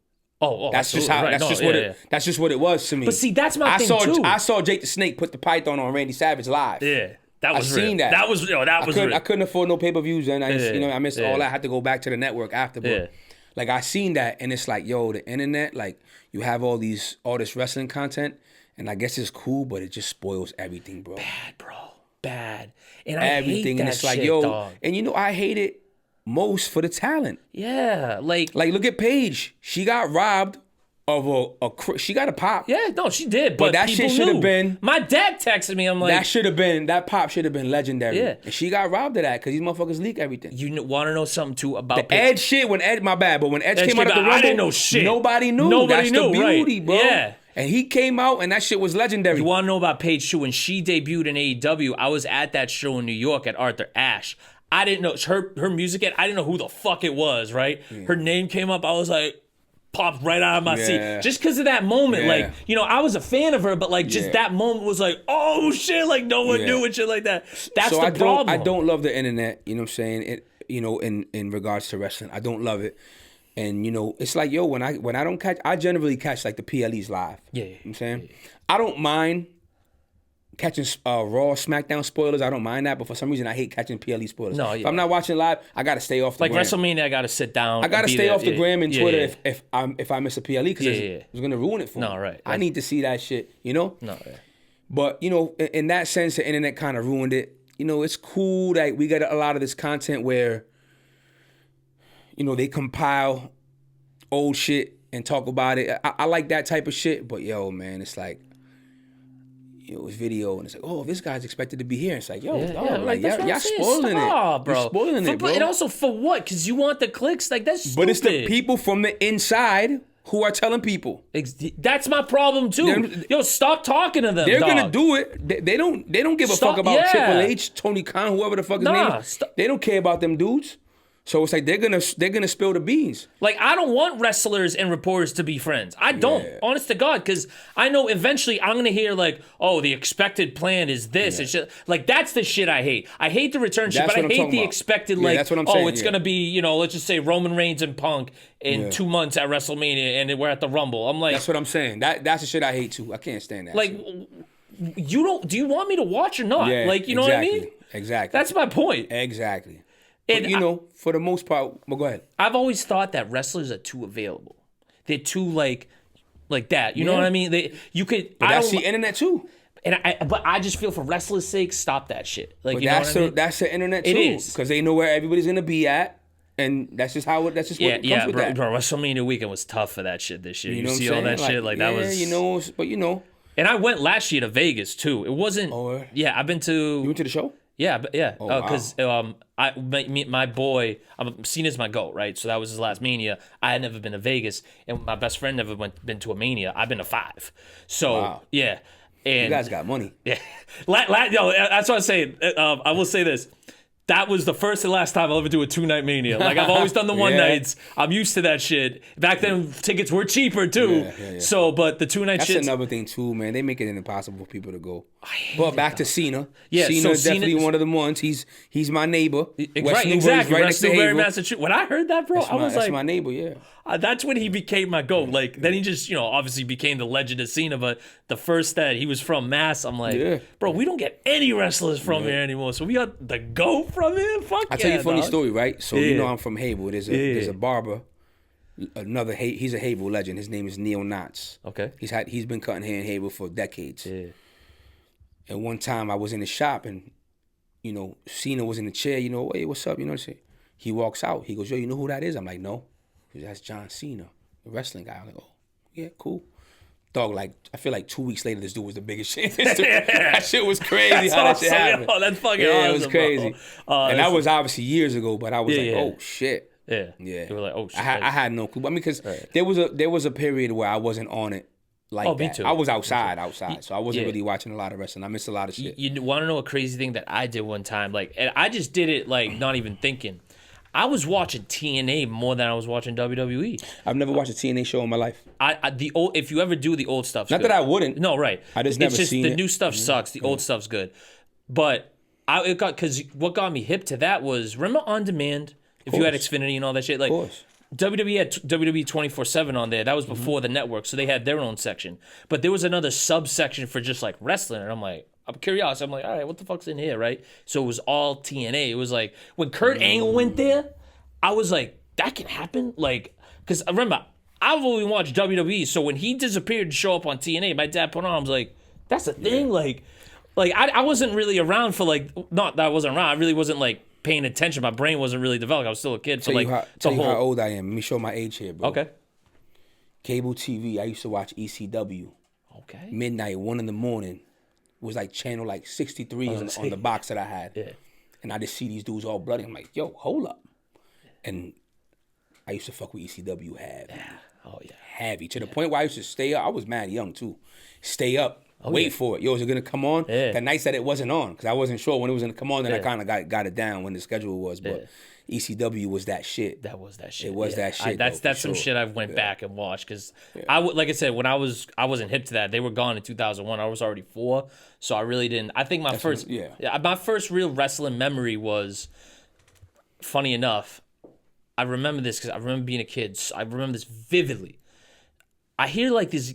Oh, That's just absolutely. how. Right. That's No, just yeah, what yeah. it. That's just what it was to me. But see, that's my thing too. I saw Jake the Snake put the python on Randy Savage live. Yeah, that was I real. seen that. That was real. That was real. I couldn't afford no pay-per-views, and I missed Yeah. all that. I had to go back to the network after. But Yeah. like I seen that, and it's like, yo, the internet, like you have all this wrestling content, and I guess it's cool, but it just spoils everything, bro. Bad, bro. Bad. And I Everything, hate and that it's like, shit, yo, dog. and you know, I hate it most for the talent. Yeah, like Like, look at Paige. She got robbed of she got a pop. yeah, no, she did, but that people shit should have knew. been- My dad texted me. I'm like, That pop should have been legendary. Yeah. And she got robbed of that because these motherfuckers leak everything. you want to know something too about The Edge shit, my bad, but when Edge came out of the Rumble, I didn't know shit. Nobody knew. Nobody That's knew, the beauty, right. bro. Yeah. And he came out and that shit was legendary. You want to know about Paige too? When she debuted in AEW, I was at that show in New York at Arthur Ashe. I didn't know her music. I didn't know who the fuck it was. Right? Her name came up. I was like, popped right out of my seat just because of that moment. Yeah. Like, you know, I was a fan of her, but like just Yeah. that moment was like, oh shit, like no one knew and shit like that. That's so the problem. I don't love the internet. You know what I'm saying? It, you know, in regards to wrestling, I don't love it. And you know, it's like, yo, when I don't catch, I generally catch like the PLEs live. Yeah. You know what I'm saying? I don't mind catching Raw, SmackDown spoilers. I don't mind that, but for some reason I hate catching PLE spoilers. No, If yeah. I'm not watching live, I gotta stay off the Like gram. WrestleMania, I gotta sit down. I gotta and be stay there. off the gram and Yeah, Twitter yeah. if I miss a PLE because it's gonna ruin it for me. No, right. I need to see that shit, you know? No, yeah. But you know, in that sense, the internet kind of ruined it. You know, it's cool that we get a lot of this content where, you know, they compile old shit and talk about it. I like that type of shit. But yo, man, it's like, you know, it's video and it's like, oh, this guy's expected to be here. It's like, yo, dog, like that's what y'all I'm saying. spoiling Stop, it, bro. You're spoiling it, bro. And also for what? Because you want the clicks. Like that's stupid. But it's the people from the inside who are telling people. That's my problem too. Yo, stop talking to them. They're dog. gonna do it. They don't give a Stop- fuck about yeah. Triple H, Tony Khan, whoever the fuck his name is. They don't care about them dudes. So it's like they're gonna spill the beans. Like, I don't want wrestlers and reporters to be friends. I don't, honest to God, because I know eventually I'm gonna hear like, oh, the expected plan is this. It's just like that's the shit I hate. I hate the return shit, That's but I what I'm hate talking the about. expected Yeah, like, that's what I'm oh, saying, it's yeah. gonna be, you know, let's just say Roman Reigns and Punk in 2 months at WrestleMania, and we're at the Rumble. I'm like, That's what I'm saying. That's the shit I hate too. I can't stand that. like, shit. do you want me to watch or not? Yeah, Like, you know what I mean? Exactly. That's my point. Exactly. And But, you know, for the most part, well, go ahead. I've always thought that wrestlers are too available. They're too like that. You know what I mean? You could. But that's the internet too. But I just feel for wrestlers' sake, stop that shit. Like, But you know what I mean? that's the internet too. It is. Because they know where everybody's gonna be at. And that's just what comes with that. Bro, WrestleMania weekend was tough for that shit this year. You see all that shit? Like, yeah, that was... you know, but you know. And I went last year to Vegas, too. It wasn't... Oh, yeah, I've been to... You went to the show? Yeah, but yeah. Oh, Because my boy, Cena's my GOAT, right? So that was his last Mania. I had never been to Vegas, and my best friend never been to a Mania. I've been to 5. So, yeah. And you guys got money. Yeah. Yo, that's what I'm saying. I will say this. That was the first and last time I'll ever do a 2-night Mania. Like, I've always done the 1 nights. I'm used to that shit. Back then, tickets were cheaper, too. Yeah. So, but the 2-night shit... That's another thing, too, man. They make it impossible for people to go. But back to Cena. Yeah, Cena's definitely one of the ones. He's my neighbor. Right, exactly. West Newbury, Massachusetts. When I heard that, bro, I was like... That's my neighbor, yeah. That's when he became my GOAT. Like, then he just, obviously became the legend of Cena, but the first that he was from Mass, I'm like, bro, we don't get any wrestlers from here anymore. So we got the GOAT from here? Fuck I'll tell you a funny story, right? So, I'm from Haverhill. There's a barber, he's a Haverhill legend. His name is Neil Knotts. Okay. He's been cutting hair in Haverhill for decades. Yeah. And one time I was in the shop and, Cena was in the chair, hey, what's up? He walks out. He goes, yo, you know who that is? I'm like, no. He goes, that's John Cena, the wrestling guy. I'm like, oh, yeah, cool. Dog, I feel like 2 weeks later, this dude was the biggest shit. That shit was crazy how that shit happened. Oh, that's fucking awesome, it was crazy. And that was obviously years ago, but I was oh, shit. Yeah. Yeah. You were like, oh, shit. I had no clue. I mean, because there was a period where I wasn't on it like that. Me too. I was outside, so I wasn't really watching a lot of wrestling. I missed a lot of shit. You want to know a crazy thing that I did one time? And I just did it, not even thinking. I was watching TNA more than I was watching WWE. I've never watched a TNA show in my life. If you ever do the old stuff, not good. That I wouldn't. No, right. I just never seen the it. new stuff sucks. The old stuff's good, but because what got me hip to that was remember On Demand. If you had Xfinity and all that shit, of course. WWE had WWE 24/7 on there. That was before the network, so they had their own section. But there was another subsection for just like wrestling, and I'm curious. I'm like, all right, what the fuck's in here, right? So it was all TNA. It was like when Kurt Angle went there, I was like, that can happen? Because remember, I've only watched WWE, so when he disappeared to show up on TNA, my dad put on, I was like, that's a thing? I wasn't really around for not that I wasn't around, I really wasn't paying attention. My brain wasn't really developed. I was still a kid. Tell you how old I am. Let me show my age here, bro. Okay. Cable TV, I used to watch ECW. Okay. Midnight, 1 in the morning. It was channel 63 on the box that I had. Yeah. And I just see these dudes all bloody. I'm like, yo, hold up. And I used to fuck with ECW heavy. Yeah. Oh, yeah. Heavy. To the point where I used to stay up. I was mad young, too. Stay up. Wait for it. Yo, is it going to come on? Yeah. The nights that it wasn't on, because I wasn't sure when it was going to come on, then I kind of got it down when the schedule was. But ECW was that shit. That was that shit. It was that shit. That's some shit I've went back and watched, because like I said, when I wasn't hip to that. They were gone in 2001. I was already 4, so I really didn't. I think my first real wrestling memory was, funny enough, I remember this because I remember being a kid. So I remember this vividly. I hear this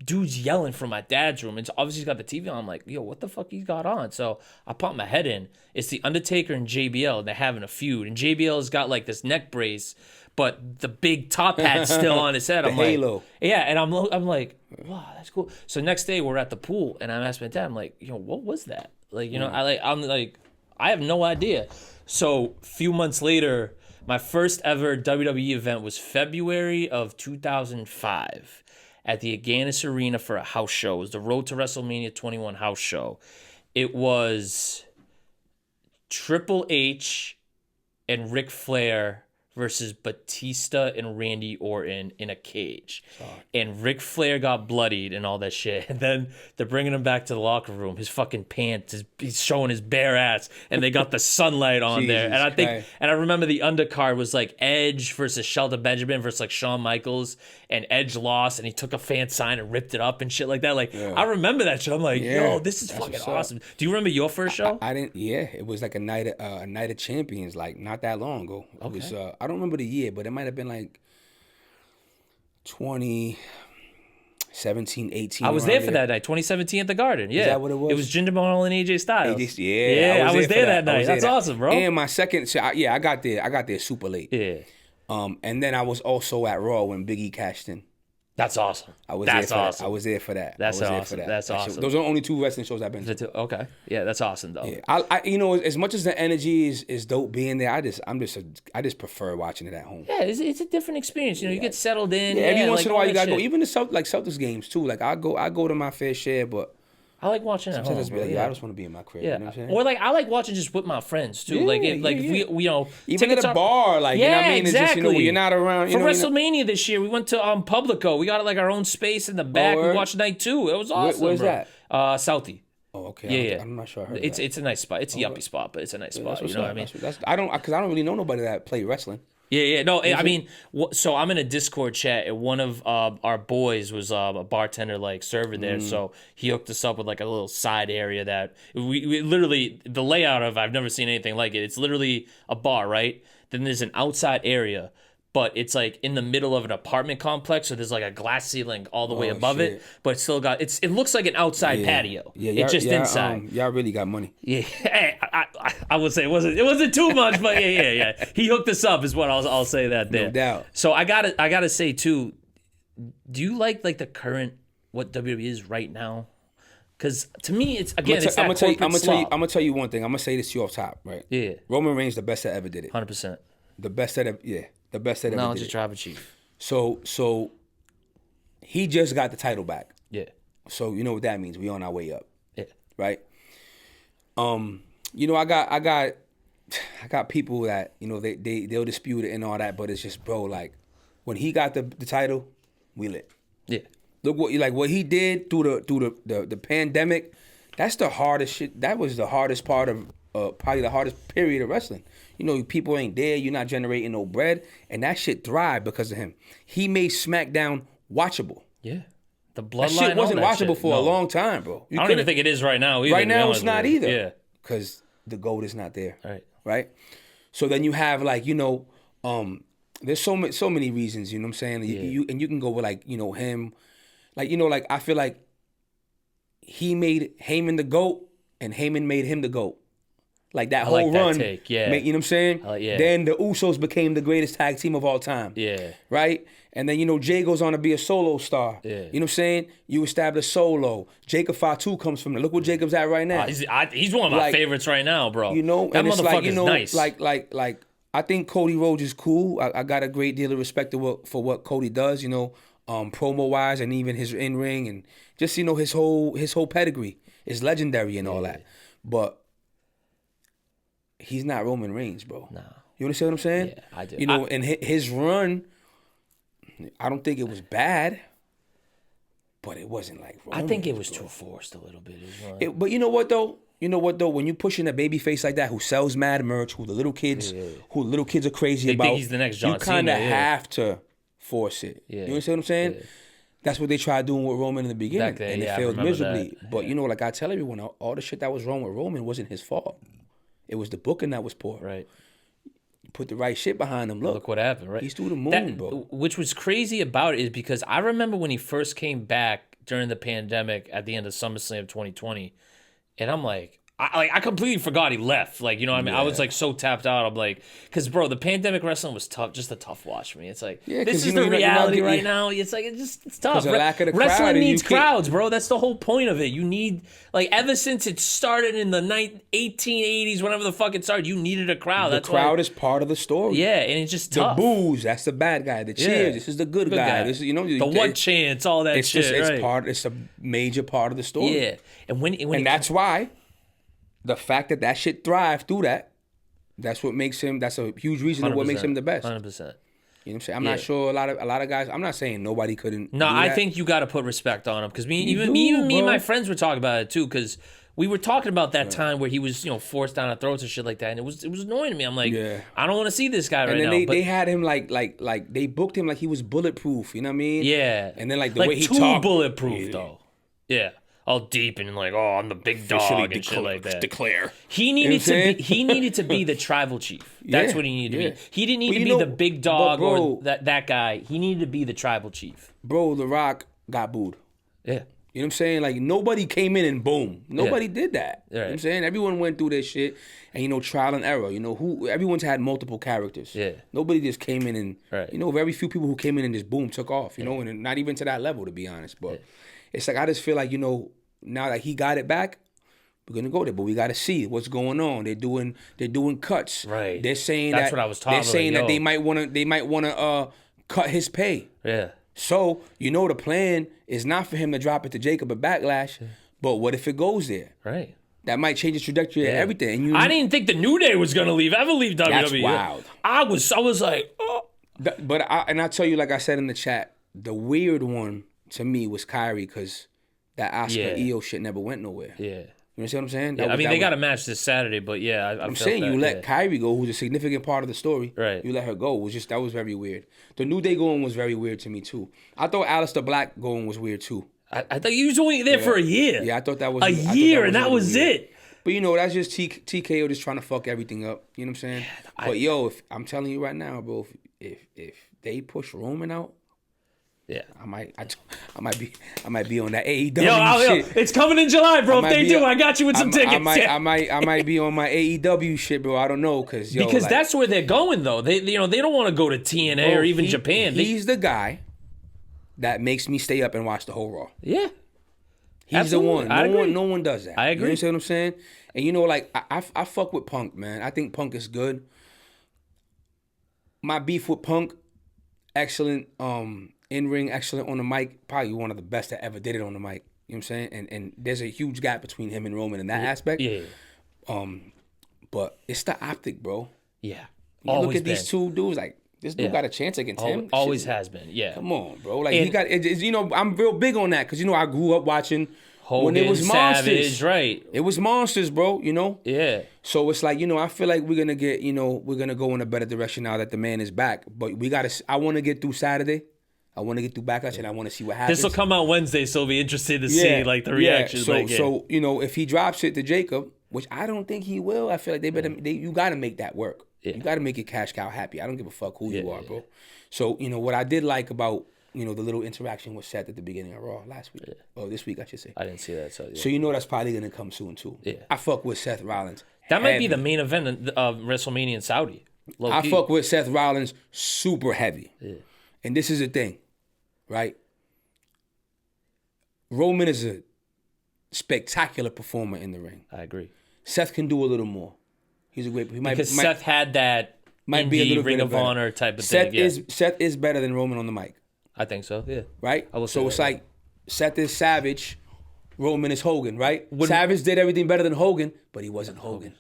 dude's yelling from my dad's room. It's obviously he's got the TV on. I'm like, yo, what the fuck he got on? So I pop my head in. It's the Undertaker and JBL, and they're having a feud. And JBL's got this neck brace, but the big top hat's still on his head. I'm halo. Like, yeah, and I'm like, wow, that's cool. So next day we're at the pool, and I'm asking my dad, I'm like, what was that? I have no idea. So a few months later, my first ever WWE event was February of 2005 at the Agganis Arena for a house show. It was the Road to WrestleMania 21 house show. It was Triple H and Ric Flair versus Batista and Randy Orton in a cage. And Ric Flair got bloodied and all that shit. And then they're bringing him back to the locker room. His fucking pants, he's showing his bare ass. And they got the sunlight on there. And I remember the undercard was Edge versus Shelton Benjamin versus Shawn Michaels. And Edge lost, and he took a fan sign and ripped it up and shit like that. I remember that shit. I'm like, yo, this is fucking awesome. Do you remember your first show? I didn't. Yeah, it was a night of champions, not that long ago. It was, I don't remember the year, but it might have been 2017, 18. I was there for that night, 2017 at the Garden. Yeah, is that what it was? It was Jinder Mahal and AJ Styles. I was there that night. That's awesome, bro. And my second, I got there super late. Yeah. And then I was also at Raw when Big E cashed in. That's awesome. I was That's there for awesome. That. I was there for that. That's I was awesome. There for that. That's That awesome. shit, those are the only 2 wrestling shows I've been to. Okay. Yeah, that's awesome though. Yeah, I you know, as much as the energy is dope being there, I just prefer watching it at home. Yeah, it's a different experience. You know, you get settled in. Yeah, every once in a while you gotta go. shit. Even the Celtics games too. Like I go to my fair share, but I like watching at home. sometimes I just be like, I just want to be in my crib. Yeah, You know what I'm saying? or like I like watching just with my friends too. If we you know Even at tickets a bar, like you know what I mean? exactly. It's just, you know, when you're not around. For WrestleMania this year, we went to Publico. We got like our own space in the back. We word? watched night 2. It was awesome. Where's bro. that? Southie. Oh, okay. Yeah, I'm not sure I heard It's that. a nice spot. It's a yuppie spot, but it's a nice spot. That's You what's know up. what I mean? Because I don't really know nobody that play wrestling. Yeah. No, I mean, so I'm in a Discord chat, and one of our boys was a bartender, like server there. So he hooked us up with like a little side area that we literally the layout of. I've never seen anything like it. It's literally a bar, right? Then there's an outside area, but it's like in the middle of an apartment complex. So there's like a glass ceiling all the way above it, but it's still got it looks like an outside patio. Yeah, it's just inside. Y'all really got money. Yeah, I would say it wasn't too much, but yeah. He hooked us up, is what I'll say that there. No doubt. So I gotta say too, do you like the current what WWE is right now? Because to me, it's I'm gonna tell you one thing. I'm gonna say this to you off top, right? Yeah. Roman Reigns the best that ever did it. 100%. The best that ever did it. No, just tribal chief. So he just got the title back. Yeah. So you know what that means. We on our way up. Yeah. Right? You know, I got people that, you know, they'll dispute it and all that, but it's just, bro, like when he got the title, we lit. Yeah. Look what he did through the pandemic. That's the hardest shit. That was the hardest part of probably the hardest period of wrestling. You know, people ain't there. You're not generating no bread, and that shit thrived because of him. He made SmackDown watchable. Yeah. The bloodline. That shit wasn't watchable for a No. long time, bro. I don't even think it is right now either. Right to be now, honest it's not with you. either. Yeah. Because the gold is not there. Right. Right. So then you have like, you know, there's so many reasons. You know what I'm saying? Yeah. You can go with like, you know, him, like, you know, like I feel like he made Heyman the GOAT and Heyman made him the GOAT. Like that whole that run. take, yeah. You know what I'm saying? Yeah. Then the Usos became the greatest tag team of all time. Yeah. Right? And then, you know, Jay goes on to be a solo star. Yeah. You know what I'm saying? You establish solo. Jacob Fatu comes from there. Look where Jacob's at right now. He's one of my favorites right now, bro. You know, that and it's like, you motherfucker's know, nice. like I think Cody Rhodes is cool. I got a great deal of respect for what Cody does, you know, promo wise and even his in ring and just, you know, his whole pedigree is legendary and all that. But he's not Roman Reigns, bro. Nah. You understand what I'm saying? Yeah, I do. You know, and his run, I don't think it was bad, but it wasn't like Roman. I think it was too forced a little bit as well. But you know what though? When you pushing a baby face like that who sells mad merch, who the little kids are crazy They about, think he's the next John you kind of Cena, yeah. have to force it. Yeah. You understand what I'm saying? Yeah. That's what they tried doing with Roman in the beginning, Back then, and yeah, it I failed remember miserably. that. But you know, like I tell everyone, all the shit that was wrong with Roman wasn't his fault. It was the booking that was poor. Right. You put the right shit behind him. Look what happened, right? He's through the moon, bro. Which was crazy about it is because I remember when he first came back during the pandemic at the end of SummerSlam 2020, and I'm like, I completely forgot he left. Like, you know what I mean? I was like so tapped out. I'm like, because bro, the pandemic wrestling was tough, just a tough watch for me. It's like, this is the reality right now. It's like, it's tough. The lack of the wrestling crowd, needs crowds, bro. That's the whole point of it. You need, like, ever since it started in the 1880s, whenever the fuck it started, you needed a crowd. The crowd is part of the story. Yeah, and it's just tough. The boos, that's the bad guy. The cheers, this is the good guy. This is, you know, the one chance, all that shit. It's a major part of the story. Yeah, and that's why the fact that shit thrived through that's what makes him. That's a huge reason of what makes him the best. 100%. You know what I'm saying? I'm not sure a lot of guys. I'm not saying nobody couldn't. No, do I that. think you got to put respect on him because me and my friends were talking about it too because we were talking about that time where he was, you know, forced down our throats and shit like that, and it was annoying to me. I'm like, I don't want to see this guy right now. And then they had him like they booked him like he was bulletproof. You know what I mean? Yeah. And then like the way he too talked, bulletproof though. Yeah. All deep and like, oh, I'm the big dog and shit like that. Declare. He needed to be the tribal chief. That's what he needed to be. He didn't need to be the big dog or that guy. He needed to be the tribal chief. Bro, The Rock got booed. Yeah. You know what I'm saying? Like, nobody came in and boom. Nobody did that. You know what I'm saying? Everyone went through this shit and, you know, trial and error. You know, everyone's had multiple characters. Yeah. Nobody just came in and, you know, very few people who came in and just boom, took off, you know, and not even to that level, to be honest. But it's like, I just feel like, you know, now that he got it back, we're going to go there. But we got to see what's going on. They're doing cuts. Right. They're saying That's what I was talking They're saying about, that they might want to cut his pay. Yeah. So, you know, the plan is not for him to drop it to Jacob at Backlash, but what if it goes there? Right. That might change the trajectory of everything. And I didn't think the New Day was gonna ever leave WWE. That's wild. I was like, oh. I tell you, like I said in the chat, the weird one to me was Kyrie, because that Asuka Io shit never went nowhere. Yeah. You understand what I'm saying? Yeah, they got a match this Saturday, but I'm saying you let Kyrie go, who's a significant part of the story. Right. You let her go. That was very weird. The New Day going was very weird to me too. I thought Aleister Black going was weird too. I thought he was only there for a year. Yeah, I thought that was a year, and that was weird. it. But you know, that's just TKO just trying to fuck everything up. You know what I'm saying? But yo, I'm telling you right now, bro, if they push Roman out, yeah, I might be on that AEW shit. It's coming in July, bro. If they do, I got you with some tickets. I might be on my AEW shit, bro. I don't know, because that's where they're going though. They don't want to go to TNA or even Japan. He's the guy that makes me stay up and watch the whole Raw. Yeah, he's absolutely. the one. No one does that. I agree. You know what I'm saying? And you know, like I fuck with Punk, man. I think Punk is good. My beef with Punk, excellent. In-ring, excellent on the mic, probably one of the best that ever did it on the mic. You know what I'm saying? And there's a huge gap between him and Roman in that aspect. Yeah. But it's the optic, bro. Yeah. You look at these two dudes, like, this dude got a chance against him. Always has been, yeah. Come on, bro. Like, he got, you know, I'm real big on that, because, you know, I grew up watching Hogan, when it was monsters. Savage, right. It was monsters, bro, you know? Yeah. So it's like, you know, I feel like we're going to get, you know, we're going to go in a better direction now that the man is back. But I want to get through Saturday. I want to get through Backlash, and I want to see what happens. This will come out Wednesday, so I'll be interested to see like the reactions. So you know, if he drops it to Jacob, which I don't think he will, I feel like you got to make that work. Yeah. You got to make your cash cow happy. I don't give a fuck who you are, bro. So you know what I did like about, you know, the little interaction with Seth at the beginning of Raw last week. Oh, this week I should say. I didn't see that. So you know that's probably gonna come soon too. Yeah. I fuck with Seth Rollins. That might be the main event of WrestleMania in Saudi. I fuck with Seth Rollins super heavy. Yeah. And this is the thing. Right? Roman is a spectacular performer in the ring. I agree. Seth can do a little more. He's a great... Seth had that indie Ring of Honor type of thing. Seth is better than Roman on the mic. I think so, yeah. Right? So it's like Seth is Savage, Roman is Hogan, right? Savage did everything better than Hogan, but he wasn't Hogan.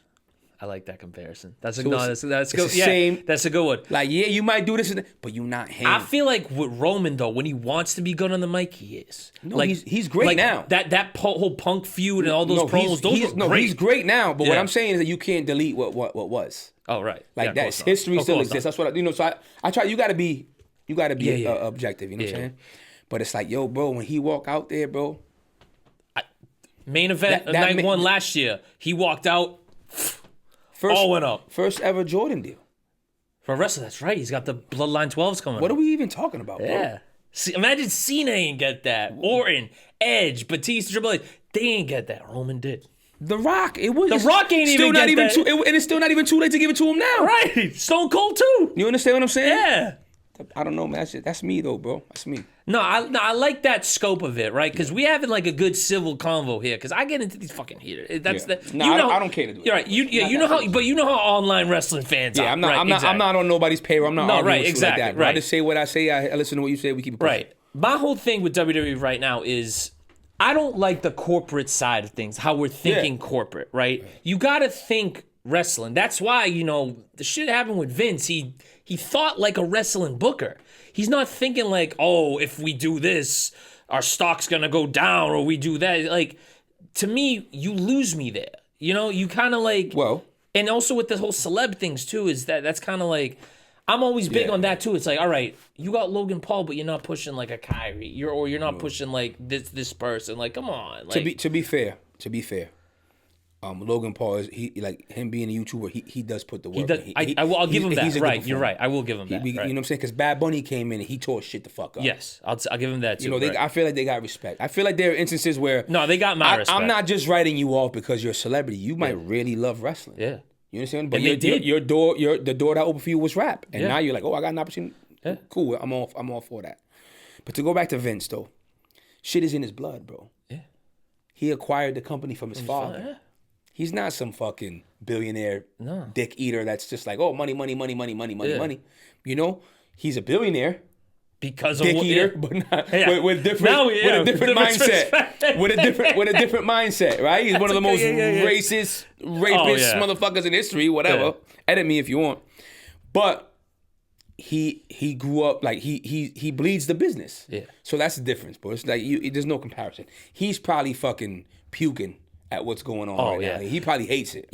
I like that comparison. That's good. That's good. Same. That's a good one. Like, yeah, you might do this, but you're not him. I feel like with Roman though, when he wants to be good on the mic, he is. No, like, he's great now. That whole Punk feud and all those promos, great. He's great now. But what I'm saying is that you can't delete what was. Oh right. Like that history still exists. That's what So I try. You got to be objective. You know what I'm saying? But it's like, yo, bro, when he walk out there, bro. Main event night one last year, he walked out. All went up. First ever Jordan deal. For a wrestler, that's right. He's got the Bloodline 12s coming. What are we even talking about, bro? Yeah. See, imagine Cena ain't get that. Orton, Edge, Batista, Triple H. They ain't get that. Roman did. The Rock. The Rock ain't even get that. And it's still not even too late to give it to him now. Right. Stone Cold too. You understand what I'm saying? Yeah. I don't know, man. That's me though, bro. That's me. No, I like that scope of it, right? Because we having like a good civil convo here. Because I get into these fucking heaters. I don't care to do it. You're right. You know how, but you know how online wrestling fans are. I'm not on nobody's payroll. I'm not arguing with you like that. Right. I just say what I say. I listen to what you say. We keep it pushing. Right. My whole thing with WWE right now is I don't like the corporate side of things. How we're thinking corporate, right? You got to think wrestling. That's why, you know, the shit happened with Vince. He thought like a wrestling booker. He's not thinking like, oh, if we do this, our stock's going to go down, or we do that. Like, to me, you lose me there. You know, you kind of like... Well... And also with the whole celeb things, too, is that's kind of like... I'm always big on that, too. It's like, all right, you got Logan Paul, but you're not pushing like a Kyrie. You're not pushing like this person. Like, come on. Like, to be fair, Logan Paul is like him being a YouTuber. He does put the work. I'll give him that. Right, you're right. I will give him that. You know what I'm saying? Because Bad Bunny came in and he tore shit the fuck up. Yes, I'll give him that too. You know, I feel like they got respect. I feel like there are instances where they got my respect. I'm not just writing you off because you're a celebrity. You might really love wrestling. Yeah, you understand? But the door that opened for you was rap, and now you're like, oh, I got an opportunity. Yeah. Cool, I'm all for that. But to go back to Vince though, shit is in his blood, bro. Yeah, he acquired the company from his father. Yeah. He's not some fucking billionaire dick eater that's just like, oh, money. You know, he's a billionaire because dick of eater, but not with a different mindset. with a different mindset, right? He's one of the most racist, rapist motherfuckers in history. Whatever, edit me if you want. But he grew up like he bleeds the business. Yeah. So that's the difference, bro. It's like there's no comparison. He's probably fucking puking at what's going on right now. He probably hates it.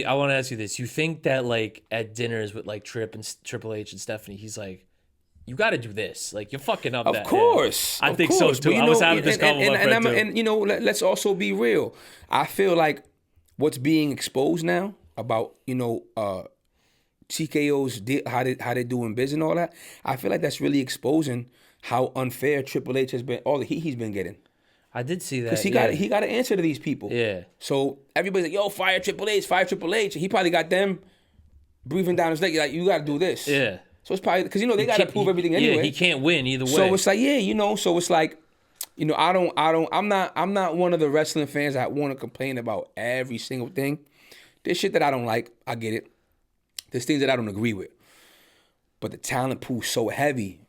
I want to ask you this. You think that like at dinners with like Triple H and Stephanie, he's like, you got to do this. Like, you're fucking up. Of course. I think so too. I was having this conversation with my friend too. And you know, let's also be real. I feel like what's being exposed now about, you know, TKO's how they doing biz and all that. I feel like that's really exposing how unfair Triple H has been, all the heat he's been getting. I did see that. Because he got to answer to these people. Yeah. So everybody's like, yo, fire Triple H. He probably got them breathing down his neck. Like, you got to do this. Yeah. So it's probably, because, you know, they got to prove everything anyway. Yeah, he can't win either way. So it's like, you know, so it's like, you know, I'm not one of the wrestling fans that want to complain about every single thing. There's shit that I don't like. I get it. There's things that I don't agree with. But the talent pool's so heavy,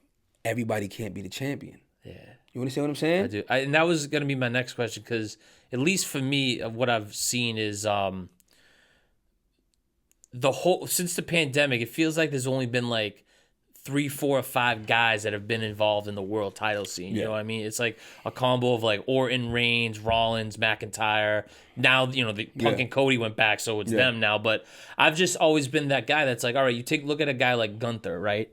everybody can't be the champion. Yeah. You understand what I'm saying? I do. And that was going to be my next question, because at least for me, what I've seen is since the pandemic, it feels like there's only been like 3, 4, or 5 guys that have been involved in the world title scene. You know what I mean? It's like a combo of like Orton, Reigns, Rollins, McIntyre. Now, you know, the Punk and Cody went back, so it's them now. But I've just always been that guy that's like, all right, you take a look at a guy like Gunther, right?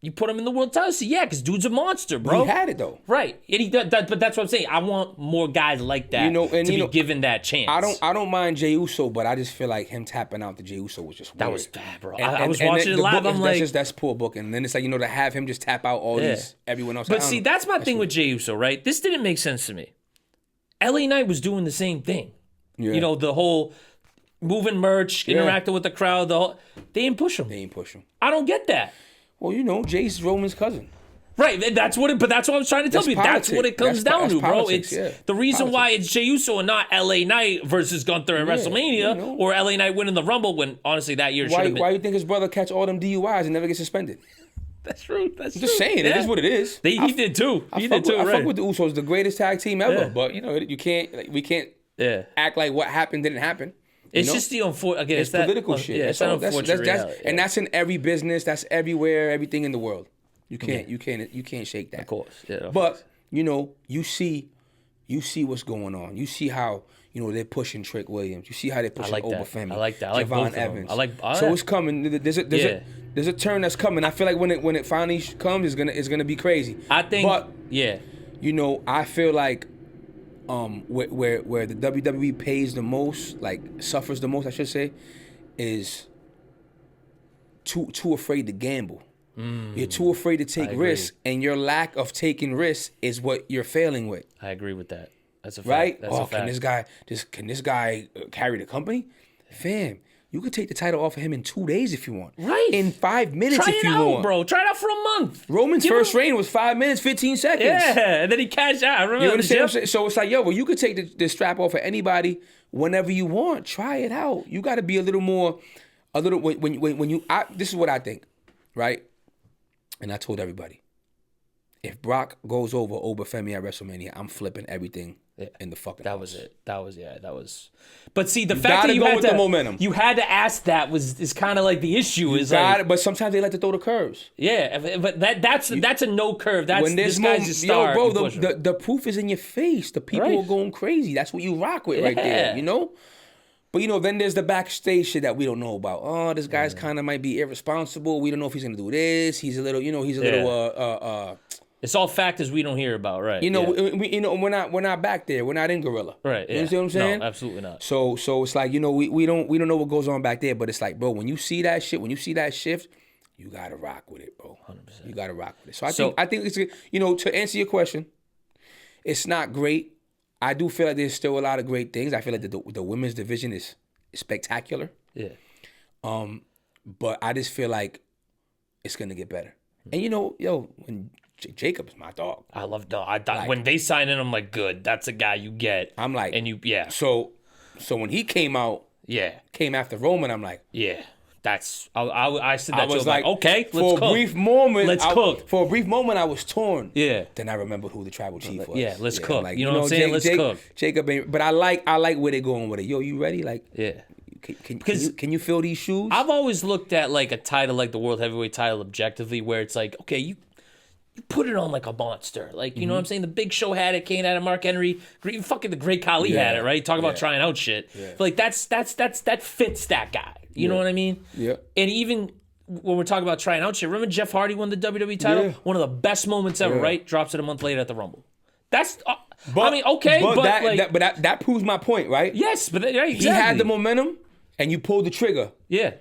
You put him in the world title scene, because dude's a monster, bro. He had it though, right? And he does, but that's what I'm saying. I want more guys like that, to be given that chance. I don't mind Jey Uso, but I just feel like him tapping out to Jey Uso was just weird. That was bad, bro. I was watching it live. I'm like, that's poor booking. And then it's like, you know, to have him just tap out all these everyone else. But see, that's my thing with Jey Uso, right? This didn't make sense to me. LA Knight was doing the same thing. Yeah. You know, the whole moving merch, interacting with the crowd. They didn't push him. I don't get that. Well, you know, Jay's Roman's cousin. Right, but that's what I was trying to tell you. That's what it comes down to, bro. It's the reason why it's Jey Uso and not LA Knight versus Gunther at WrestleMania, or LA Knight winning the Rumble, when honestly that year should have been. Why do you think his brother catch all them DUIs and never get suspended? That's true. I'm just saying, it is what it is. He did too. I fuck with the Usos, the greatest tag team ever. But you know, we can't act like what happened didn't happen. It's just the unfortunate. It's political shit. Yeah, it's unfortunate reality. And that's in every business. That's everywhere. Everything in the world. You can't shake that. Of course. Yeah. But you know, you see what's going on. You see how, you know, they're pushing Trick Williams. You see how they're pushing Obafemi. I like that. I like Javon both Evans. I like. So it's coming. There's a turn that's coming. I feel like when it finally comes, it's gonna be crazy. I think. But you know, I feel like. Where the WWE pays the most, like suffers the most, I should say, is too afraid to gamble. You're too afraid to take risks, and your lack of taking risks is what you're failing with. I agree with that. That's a fact. Right? That's a fact. Can this guy carry the company? Fam, you could take the title off of him in 2 days if you want. Right. In 5 minutes if you want. Try it out, bro. Try it out for a month. Roman's first reign was 5 minutes, 15 seconds. Yeah, and then he cashed out. I remember. You understand what I'm saying? So it's like, well, you could take the strap off of anybody whenever you want. Try it out. You got to be a little more, when you, this is what I think, right? And I told everybody, if Brock goes over Obafemi at WrestleMania, I'm flipping everything in the fucking That house. was it. That was. But see, the fact that you had the momentum. You had to ask that is kind of like the issue. But sometimes they like to throw the curves. Yeah, but that's a no curve. That's when this guy's a star. Yo, bro, the proof is in your face. The people are going crazy. That's what you rock with right there. You know. But you know, then there's the backstage shit that we don't know about. Oh, this guy's kind of might be irresponsible. We don't know if he's gonna do this. He's a little, you know, It's all factors we don't hear about, right? You know, we're not back there. We're not in Gorilla. Right. Yeah. You see what I'm saying? No, absolutely not. So it's like, you know, we don't know what goes on back there, but it's like, bro, when you see that shit, when you see that shift, you gotta rock with it, bro. 100%. You gotta rock with it. So I think it's, you know, to answer your question, it's not great. I do feel like there's still a lot of great things. I feel like the women's division is spectacular. Yeah. But I just feel like it's gonna get better. And you know, when Jacob's my dog. I love dog. When they sign in, I'm like, good. That's a guy you get. I'm like, and you, yeah. So when he came out, came after Roman, I'm like, yeah. That's I said that. I was like, okay, let's for cook. a brief moment, let's cook. For a brief moment, I was torn. Yeah. Then I remembered who the tribal chief was. Yeah, let's cook. Like, you know what I'm saying? Let's cook. Jacob ain't. But I like where they're going with it. Yo, you ready? Like, yeah. Can you feel these shoes? I've always looked at like a title like the World Heavyweight title objectively, where it's like, okay, you put it on like a monster. Like, you know what I'm saying? The Big Show had it, Kane had it, Mark Henry, fucking the Great Khali had it, right? Talk about trying out shit. Yeah. Like that fits that guy. You know what I mean? Yeah. And even when we're talking about trying out shit, remember Jeff Hardy won the WWE title? Yeah. One of the best moments ever, right? Drops it a month later at the Rumble. That's, I mean, okay, but that proves my point, right? Yes, but exactly. He had the momentum, and you pulled the trigger. Yeah.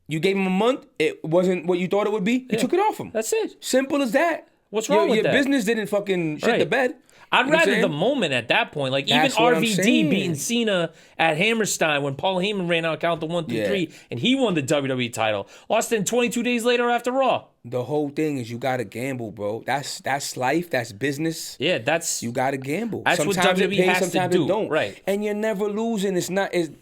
You gave him a month. It wasn't what you thought it would be. You took it off him. That's it. Simple as that. What's wrong with that? Your business didn't fucking shit the bed. I'd rather the moment at that point. Like, even RVD beating Cena at Hammerstein when Paul Heyman ran out count the 1, 2, 3, and he won the WWE title. Lost it 22 days later after Raw. The whole thing is you gotta gamble, bro. That's life. That's business. Yeah, that's you gotta gamble. That's sometimes what WWE it pays, has sometimes to do. it don't. Right. And you're never losing. It's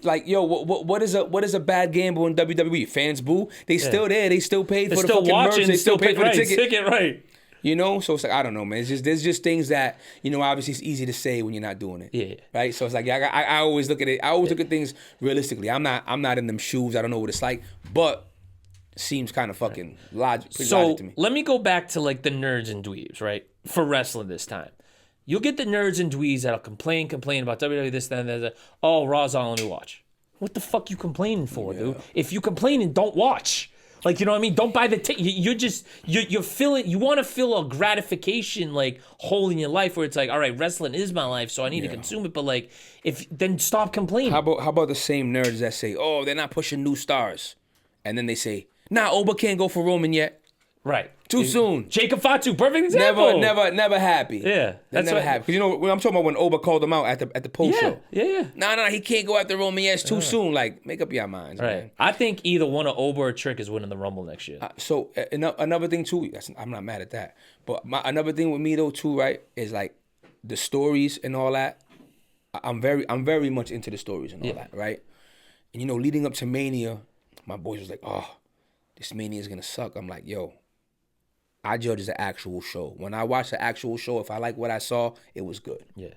like, yo, what is a bad gamble in WWE? Fans boo. They still there. They still paid for the fucking merch. They still paid for the ticket. Right. You know, so it's like, I don't know, man. It's just there's just things that, you know, obviously it's easy to say when you're not doing it. Yeah. Right. So it's like, I always look at it. I always look at things realistically. I'm not in them shoes. I don't know what it's like, but it seems kind of fucking logic to me. Let me go back to like the nerds and dweebs, right? For wrestling this time, you'll get the nerds and dweebs that'll complain about WWE this, that. Oh, Raw's all let me watch. What the fuck you complaining for, dude? If you complaining, don't watch. Like, you know what I mean? Don't buy the ticket. You're feeling, you want to feel a gratification, like, hole in your life where it's like, all right, wrestling is my life, so I need to consume it. But, like, then stop complaining. How about the same nerds that say, oh, they're not pushing new stars? And then they say, nah, Oba can't go for Roman yet. Right. Too soon. Jacob Fatu, perfect example. Never happy. Yeah. That's never happy. Because, you know, when I'm talking about when Oba called him out at the post show. Yeah. Nah, he can't go after Roman yet. It's too soon. Like, make up your minds, man. I think either one of Oba or Trick is winning the Rumble next year. So, another thing, too, I'm not mad at that. But another thing with me, though, too, right, is, like, the stories and all that. I'm very much into the stories and all that, right? And, you know, leading up to Mania, my boys was like, oh, this Mania is going to suck. I'm like, yo, I judge the actual show. When I watch the actual show, if I like what I saw, it was good. Yeah.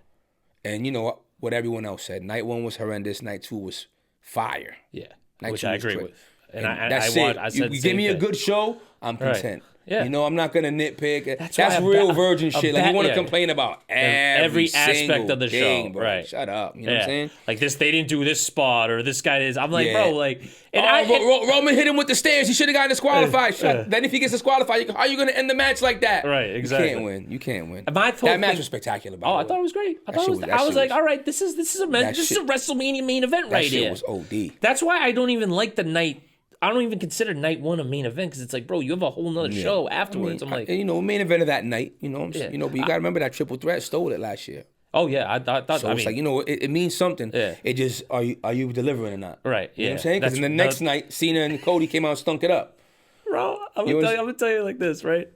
And you know what everyone else said. Night 1 was horrendous. Night 2 was fire. Yeah. Night Which 2 I was agree great. with. And that's it. I said you give me a good show, I'm content. Yeah. You know, I'm not gonna nitpick. That's why real virgin shit. Like, you want to complain about every aspect of the thing, show, bro. right? Shut up. You know what I'm saying? Like this, they didn't do this spot, or this guy is. I'm like, bro, like. And Roman hit him with the stairs. He should have gotten disqualified. Then if he gets disqualified, how are you gonna end the match like that? Right, exactly. You can't win. That match was spectacular. I thought it was great. I was like, all right, this is a WrestleMania main event right here. That shit was OD. That's why I don't even like the night. I don't even consider night 1 a main event because it's like, bro, you have a whole nother show afterwards. I'm like, you know, main event of that night. You know, you know, but you gotta remember that triple threat stole it last year. Oh yeah, I thought. So it's like, you know, it means something. Yeah. It just are you delivering or not? Right. You know what I'm saying? Because in the next night, Cena and Cody came out and stunk it up. Bro, I'm gonna tell you like this, right?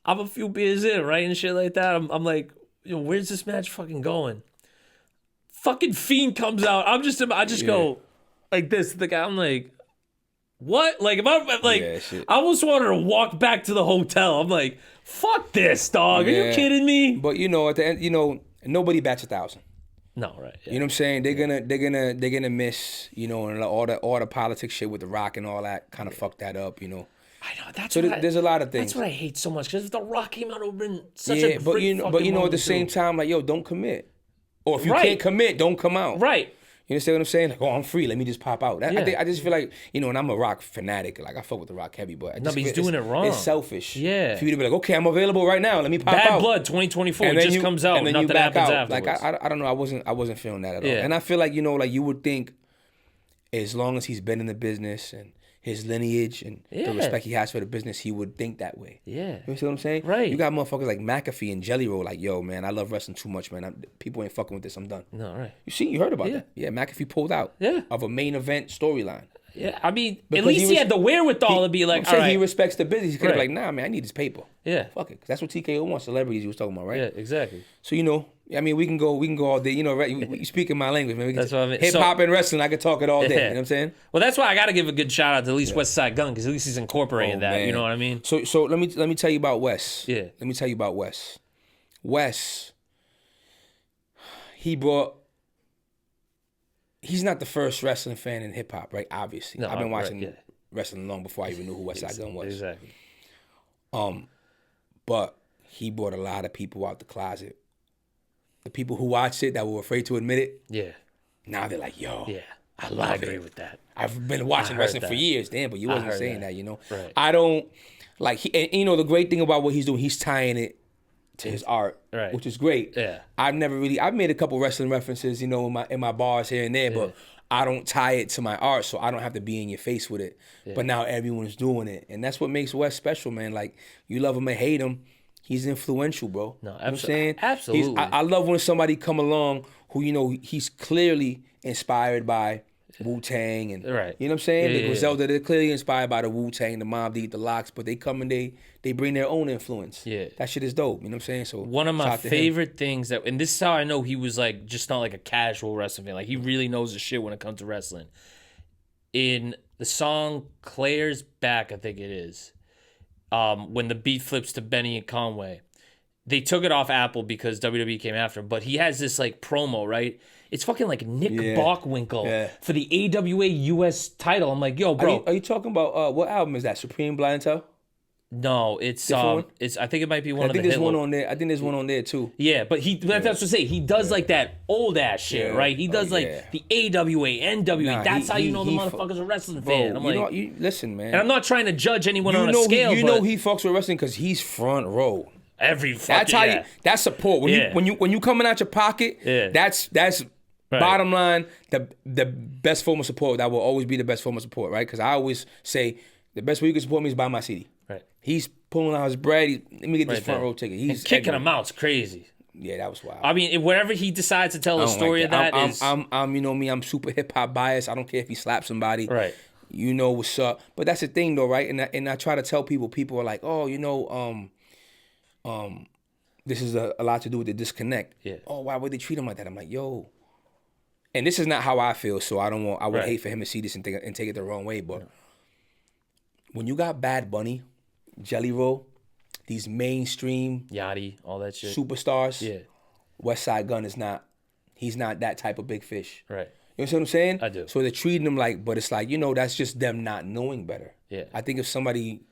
I'm a few beers in, right, and shit like that. I'm like, you know, where's this match fucking going? Fucking Fiend comes out. I just go like this. The guy, I'm like, what? Like, if I'm like, I almost wanted to walk back to the hotel. I'm like, fuck this, dog. Are you kidding me? But you know, at the end, you know, nobody bats 1,000. No, right? Yeah. You know what I'm saying? They're gonna miss. You know, and all the politics shit with The Rock and all that kind of fucked that up. You know. I know that's so. There's a lot of things. That's what I hate so much because if The Rock came out, it would have been such a but you know, at the same time, like, yo, don't commit. Or if you can't commit, don't come out. Right. You understand what I'm saying? Like, oh, I'm free. Let me just pop out. Yeah. I just feel like, you know, and I'm a rock fanatic. Like, I fuck with the rock heavy, but No, but he's doing it wrong. It's selfish. Yeah. For you to be like, okay, I'm available right now. Let me pop out. Bad Blood 2024 And then just comes out. and then Nothing you back happens out. afterwards. Like, I don't know. I wasn't feeling that at all. Yeah. And I feel like, you know, like you would think as long as he's been in the business and his lineage and the respect he has for the business, he would think that way. Yeah. You see what I'm saying? Right. You got motherfuckers like McAfee and Jelly Roll, like, yo, man, I love wrestling too much, man. People ain't fucking with this. I'm done. No, right. You heard about that. Yeah, McAfee pulled out of a main event storyline. Yeah, I mean, Because at least he had the wherewithal to be like, all right. He respects the business. He could have like, nah, man, I need this paper. Yeah. Fuck it. 'Cause that's what TKO wants, celebrities you was talking about, right? Yeah, exactly. So, you know, I mean, we can go all day. You know, right? You speaking my language, man. That's what I mean. Hip hop and wrestling, I could talk it all day. You know what I'm saying? Well, that's why I got to give a good shout out to at least West Side Gun, because at least he's incorporating that. Man. You know what I mean? So let me tell you about Wes. Yeah. Let me tell you about Wes. Wes, he's not the first wrestling fan in hip hop, right? Obviously. No, I've been watching right, wrestling long before I even knew who West Side Gun was. Exactly. But he brought a lot of people out the closet. The people who watched it that were afraid to admit it, Yeah. now they're like, yo, Yeah. I love agree it. with that. I've been watching heard wrestling that. for years. Damn, but you wasn't heard saying that. that, you know? Right. I don't, like, and you know, the great thing about what he's doing, he's tying it to his art, Right. which is great. Yeah. I've made a couple wrestling references, you know, in my bars here and there, but I don't tie it to my art, so I don't have to be in your face with it. But now everyone's doing it, and that's what makes Wes special, man. Like, you love him or hate him, he's influential, bro. No, You know what I'm saying? absolutely. I love when somebody come along who, you know, he's clearly inspired by Wu-Tang and Right. you know what I'm saying? Yeah, The Griselda, they're clearly inspired by the Wu-Tang, the Mobb Deep, the Locks, but they come and they bring their own influence. Yeah. That shit is dope. You know what I'm saying? So One of shout my out to him. favorite things that, and this is how I know he was like just not like a casual wrestling fan. Like he really knows the shit when it comes to wrestling. In the song Claire's Back, I think it is, when the beat flips to Benny and Conway, they took it off Apple because WWE came after him. But he has this like promo, right? It's fucking like Nick Bockwinkel for the AWA US title. I'm like, yo, bro. Are you talking about what album is that? Supreme Blientele? No, it's one? it's. I think it might be one I of think the there's Hitler. one on there. I think there's one on there too. Yeah, but that's what I say. He does like that old ass shit, Yeah. right? He does like the AWA, NWA. Nah, That's how you know the he motherfucker's a wrestling Bro, fan. I'm you like, know, listen, man. and I'm not trying to judge anyone on a know scale, you but know he fucks with wrestling because he's front row. every fucking That's how that's support. When you coming out your pocket, that's bottom line, the best form of support. That will always be the best form of support, right? Because I always say the best way you can support me is buy my CD. Right. He's pulling out his bread. Let me get this Right front there. row ticket. And He's kicking him out's crazy. Yeah, that was wild. I mean, wherever he decides to tell a story of that is I'm you know me, I'm super hip hop biased. I don't care if he slaps somebody. right. You know what's up. But that's the thing though, right? And I try to tell people are like, oh, you know, this is a lot to do with the disconnect. Yeah. Oh, why would they treat him like that? I'm like, yo. And this is not how I feel, so I would hate for him to see this and take it the wrong way. But when you got Bad Bunny, Jelly Roll, these mainstream Yachty, all that shit. superstars, Yeah. West Side Gun he's not that type of big fish. Right. You know what I'm saying? I do. So they're treating him like, but it's like, you know, that's just them not knowing better. Yeah. I think if somebody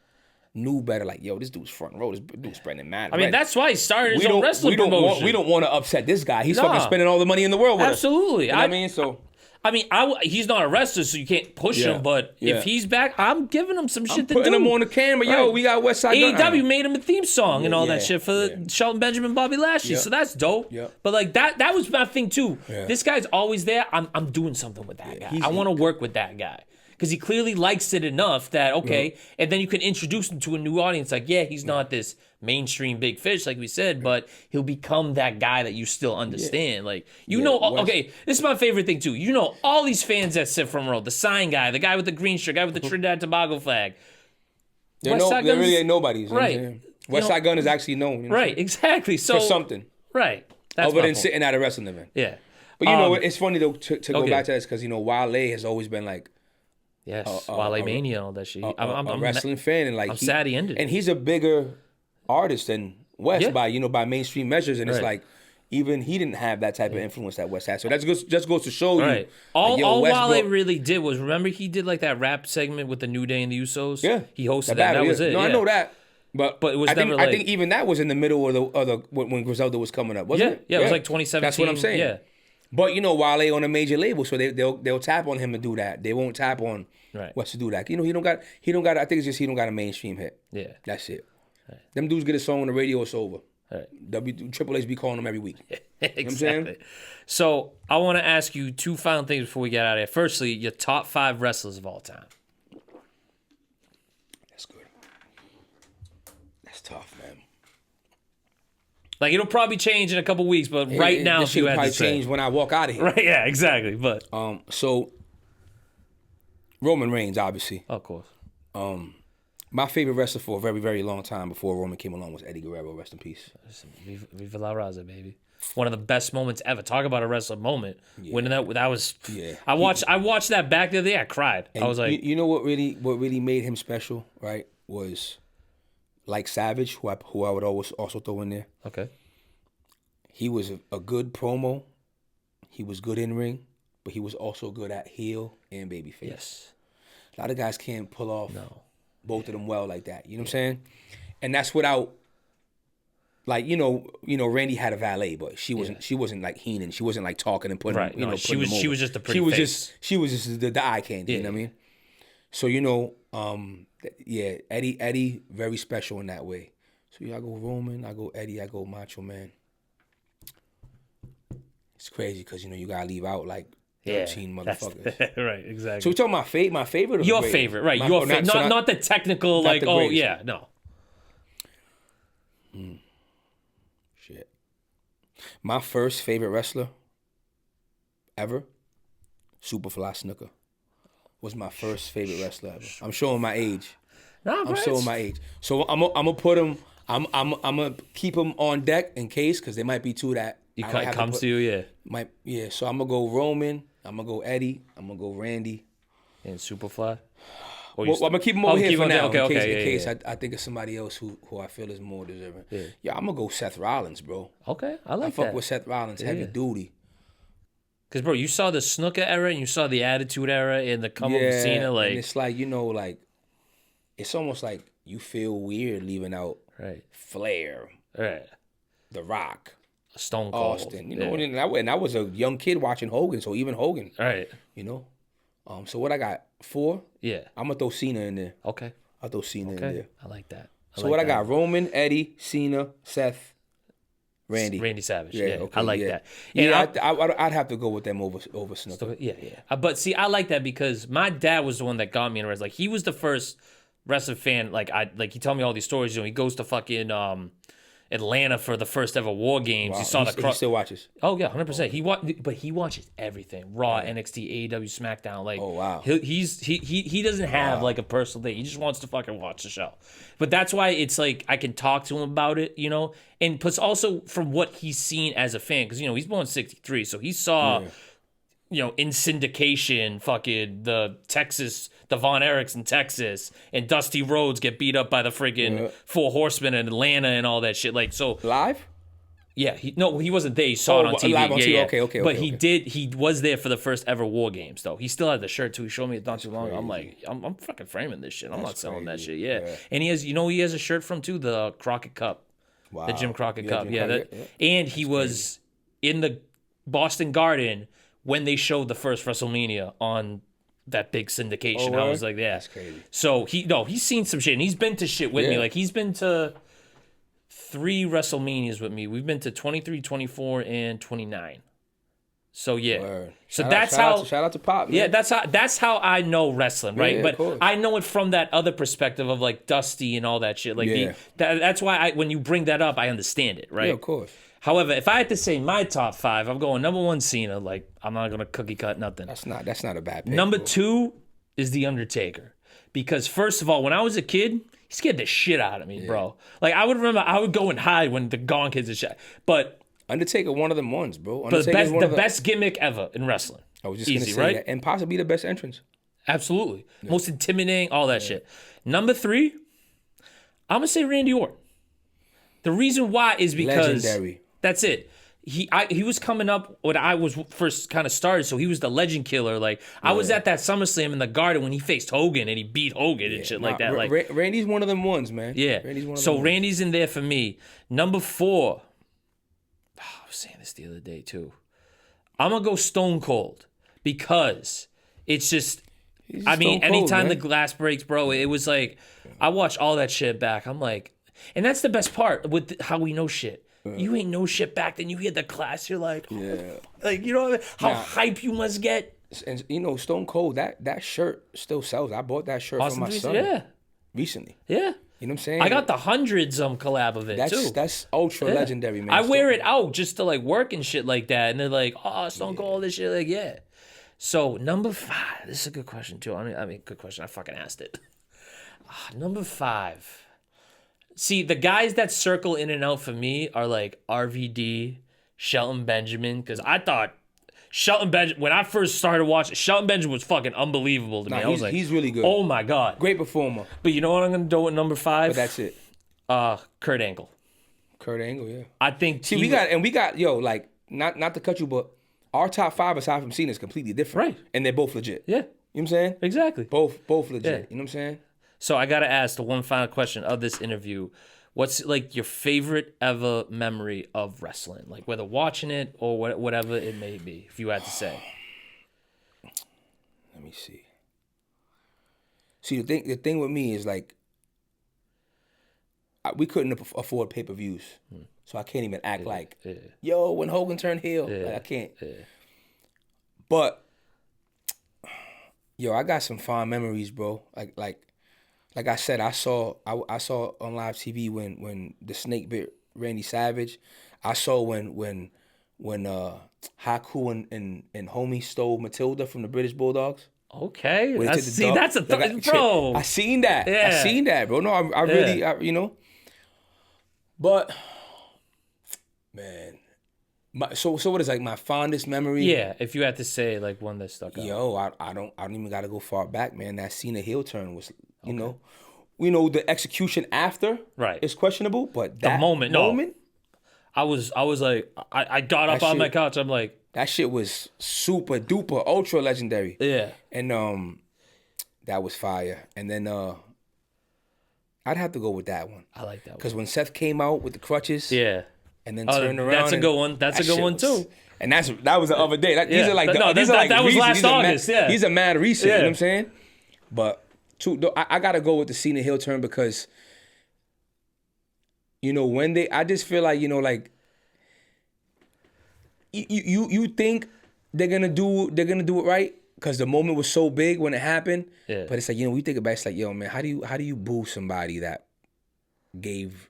knew better, like, yo, this dude's front row, this dude's spreading mad. I mean, that's why he started his own wrestling we don't promotion. we don't want to upset this guy. He's Nah. fucking spending all the money in the world with us. Absolutely. You know what I mean? So I mean, he's not a wrestler, so you can't push him. But if he's back, I'm giving him some shit to do. putting him on the camera. Yo, Right. we got West Side Gun. AEW made him a theme song and all that yeah, shit for Shelton Benjamin, Bobby Lashley. So that's dope. Yeah. But like that was my thing too. Yeah. This guy's always there. I'm doing something with that guy. I want to work with that guy. Because he clearly likes it enough that, okay, and then you can introduce him to a new audience. Like, yeah, he's not this mainstream big fish, like we said, but he'll become that guy that you still understand. Like, you know, okay, this is my favorite thing, too. You know, all these fans that sit front row, the sign guy, the guy with the green shirt, guy with the Trinidad Tobago flag. There really ain't nobody's. Right. West Side Gun is actually known. You know, Right, exactly. So for something. Right. That's Other my than point. sitting at a wrestling event. Yeah. But you know, it's funny, though, to go back to this, because, you know, Wale has always been like, Yes, Wale Mania and all that shit. I'm a wrestling fan, and like I'm sad he ended. And he's a bigger artist than West by mainstream measures, and it's like even he didn't have that type of influence that West had. So that just goes to show you. Right. All Wale really did was, remember he did like that rap segment with the New Day and the Usos. Yeah, he hosted that. Was it. No, I know that. But it was I think, never I think even that was in the middle of the when Griselda was coming up, wasn't it? Yeah, it was like 2017. That's what I'm saying. Yeah. But you know, Wale on a major label, so they'll tap on him to do that. They won't tap on West to do that. You know, he don't got. I think it's just he don't got a mainstream hit. Yeah, that's it. Right. Them dudes get a song on the radio, it's over. Right. Triple H be calling them every week. Exactly. You know what I'm saying? So I want to ask you two final things before we get out of here. Firstly, your top 5 wrestlers of all time. That's good. That's tough, man. Like, it'll probably change in a couple weeks, but right now, if you had to say. change when I walk out of here. Right? Yeah, exactly. But so Roman Reigns, obviously. Of course. My favorite wrestler for a very, very long time before Roman came along was Eddie Guerrero. Rest in peace. Viva la Raza, baby. One of the best moments ever. Talk about a wrestler moment. Yeah. Winning that was. Yeah. I watched that back the other day. I cried. I was like, you know what really made him special, right? Was like Savage, who I would always also throw in there. Okay. He was a good promo. He was good in ring, but he was also good at heel and babyface. Yes. A lot of guys can't pull off both of them well like that. You know what I'm saying? And that's without, like, you know, Randy had a valet, but she wasn't like Heenan. She wasn't like talking and putting, she was just a pretty face. She was just the eye candy. You know what I mean? So Eddie, very special in that way. So I go Roman, I go Eddie, I go Macho Man. It's crazy because you gotta leave out like 13 motherfuckers. Right, exactly. So we're talking about my favorite or your favorite, right? Your favorite, not the technical, like, no. Shit. My first favorite wrestler ever, Superfly Snooker, was my first favorite wrestler ever. I'm showing my age. I'm showing my age. So I'm gonna put him. I'm gonna keep him on deck in case, because there might be two that comes to you, So I'm gonna go Roman. I'm gonna go Eddie. I'm gonna go Randy. And Superfly. Well, I'm gonna keep him over here for now. Okay, in case I think of somebody else who I feel is more deserving. Yeah, I'm gonna go Seth Rollins, bro. Okay, I like that. I fuck with Seth Rollins, heavy duty. Because, bro, you saw the Snooker era and you saw the Attitude era and the come up of Cena. Like, and it's like, it's almost like you feel weird leaving out Flair, The Rock, Stone Cold, Austin. And I was a young kid watching Hogan, so even Hogan. Right. So what I got? 4? Yeah. I'm going to throw Cena in there. Okay. I'll throw Cena in there. I like that. I got? Roman, Eddie, Cena, Seth, Randy Savage. Yeah, okay, I like that. And I'd have to go with them over Snooker. Yeah. But see, I like that because my dad was the one that got me in wrestling. Like, he was the first wrestling fan. Like he told me all these stories. He goes to fucking Atlanta for the first ever War Games. Wow. He saw he still watches. Oh yeah, 100%. But he watches everything: Raw, NXT, AEW, SmackDown. Like, oh wow, he doesn't have like a personal thing. He just wants to fucking watch the show. But that's why it's like I can talk to him about it, and plus also from what he's seen as a fan, because he's born in '63, so he saw. In syndication, fucking the Von Erichs in Texas, and Dusty Rhodes get beat up by the friggin' Four Horsemen in Atlanta and all that shit. Like, so live? Yeah, he wasn't there. He saw it on TV. Live on TV. Okay. But he was there for the first ever War Games, though. He still had the shirt too. He showed me it not too long ago. I'm like, I'm fucking framing this shit. I'm not selling that shit. Yeah. And he has a shirt from too, the Crockett Cup. Wow. The Jim Crockett Cup. And he was in the Boston Garden when they showed the first WrestleMania on that big syndication. I was like, that's crazy. So he's seen some shit, and he's been to shit with me. Like, he's been to 3 WrestleManias with me. We've been to 23, 24, and 29. So yeah. Word. So shout out to Pop. Man. Yeah, that's how I know wrestling, right? But I know it from that other perspective of like Dusty and all that shit. Like that's why when you bring that up, I understand it, right? Yeah, of course. However, if I had to say my top 5, I'm going number 1, Cena. Like, I'm not gonna cookie cut nothing. That's not a bad pick. Number 2 is The Undertaker, because first of all, when I was a kid, he scared the shit out of me, bro. Like, I would go and hide when the Gone Kids and shit. But Undertaker, one of them ones, bro. But the best gimmick ever in wrestling. I was just gonna say that, and possibly the best entrance. Absolutely, most intimidating, all that shit. Number 3, I'm gonna say Randy Orton. The reason why is because legendary. That's it. He was coming up when I was first kind of started, so he was the legend killer. Like, I was at that SummerSlam in the Garden when he faced Hogan and he beat Hogan and shit like that. Like, Randy's one of them ones, man. Yeah. Randy's in there for me. Number 4. I was saying this the other day too. I'm gonna go Stone Cold because it's just. He's I mean, Stone Cold, anytime man. the glass breaks, bro, it was like I watched all that shit back. I'm like, and that's the best part with how we know shit. You ain't know shit back then. You hear the class, you're like, like you know what I mean? How hype you must get. And you know, Stone Cold, that shirt still sells. I bought that shirt Austin for my 3, son yeah, recently. yeah. You know what I'm saying? I got the hundreds collab of it too. That's ultra legendary, man. I wear it out just to like work and shit like that, and they're like, "Oh, Stone Cold, this shit." Like, yeah. So number 5. This is a good question too. I mean, good question. I fucking asked it. Number 5. See, the guys that circle in and out for me are like RVD, Shelton Benjamin, because I thought Shelton Benjamin, when I first started watching, Shelton Benjamin was fucking unbelievable to me. I was like, he's really good. Oh my God. Great performer. But you know what I'm going to do with number 5? But that's it. Kurt Angle. Kurt Angle, yeah. I think See, we got, yo, like, not to cut you, but our top 5 aside from Cena is completely different. Right. And they're both legit. Yeah. You know what I'm saying? Exactly. Both legit. Yeah. You know what I'm saying? So I got to ask the one final question of this interview. What's like your favorite ever memory of wrestling? Like whether watching it or whatever it may be, if you had to say. Let me see. See, the thing with me is like, we couldn't afford pay-per-views. So I can't even act like, yo, when Hogan turned heel. Like, I can't. But, yo, I got some fond memories, bro. Like I said, I saw on live TV when the Snake bit Randy Savage. I saw when Haku and Homie stole Matilda from the British Bulldogs. Okay, that's a bro. I seen that. Yeah. I seen that, bro. No, I really, you know. But man, so what is like my fondest memory? Yeah, if you had to say like one that stuck out. Yo, I don't even gotta go far back, man. That Cena heel turn was, you know, the execution after is questionable, but that moment. I was like, I got up on my couch. I'm like, that shit was super duper ultra legendary. Yeah, and that was fire. And then I'd have to go with that one. I like that one because when Seth came out with the crutches, and then turned around. That's a good one. That's a good one too. And that was the other day. These are like that was last August. These are mad recent. You know what I'm saying? But I gotta go with the Cena heel turn because, you know, I just feel like, you know, like you think they're gonna do it right because the moment was so big when it happened. Yeah. But it's like, you know, we think about it, it's like, yo, man, how do you boo somebody that gave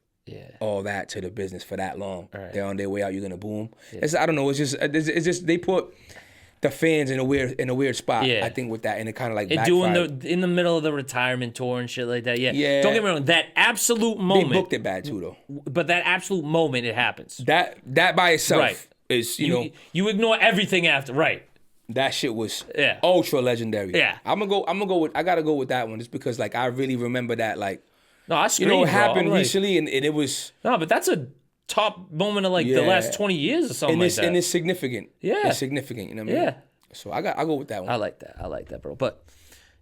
all that to the business for that long? Right. They're on their way out. You're gonna boo them. Yeah. I don't know. It's just they put the fans in a weird spot. Yeah. I think with that, and it kind of like backfired. In the middle of the retirement tour and shit like that. Yeah. Don't get me wrong. That absolute moment. They booked it bad too, though. But that absolute moment, it happens. That by itself is you ignore everything after. Right. That shit was ultra legendary. Yeah. I gotta go with that one just because like I really remember that like. No, I screamed, it happened recently and it was. No, but that's a top moment of like the last 20 years or something like that. And it's significant. Yeah. It's significant, you know what I mean? Yeah. So I go with that one. I like that, bro. But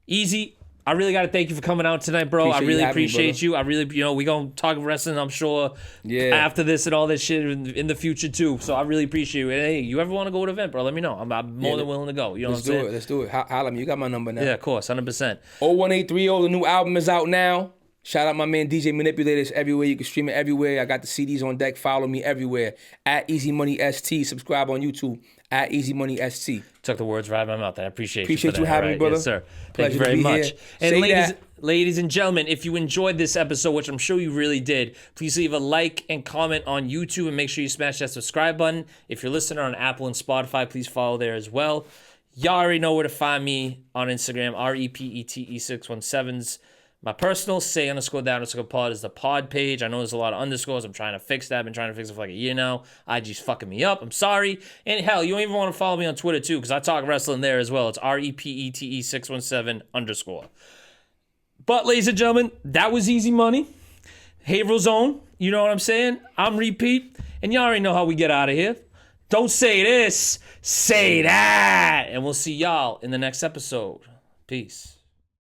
Easy, I really got to thank you for coming out tonight, bro. I really appreciate you. I really, we going to talk wrestling, I'm sure, after this and all this shit in the future too. So I really appreciate you. And hey, you ever want to go to an event, bro, let me know. I'm more than willing to go. You know what I'm saying? Let's do it. Holla me. You got my number now. Yeah, of course, 100%. 01830, the new album is out now. Shout out my man DJ Manipulator. It's everywhere. You can stream it everywhere. I got the CDs on deck. Follow me everywhere. At Easy Money ST. Subscribe on YouTube. At Easy Money ST. Took the words right out of my mouth. I appreciate you having me, brother. Yes, sir. Thank you very much. And ladies and gentlemen, if you enjoyed this episode, which I'm sure you really did, please leave a like and comment on YouTube and make sure you smash that subscribe button. If you're listening on Apple and Spotify, please follow there as well. Y'all already know where to find me on Instagram, REPETE617's. My personal, say_that_pod is the pod page. I know there's a lot of underscores. I'm trying to fix that. I've been trying to fix it for like a year now. IG's fucking me up. I'm sorry. And hell, you don't even want to follow me on Twitter too, because I talk wrestling there as well. It's REPETE617_. But ladies and gentlemen, that was Easy Money. Haverhill Zone. You know what I'm saying? I'm Repeat. And y'all already know how we get out of here. Don't say this, say that. And we'll see y'all in the next episode. Peace.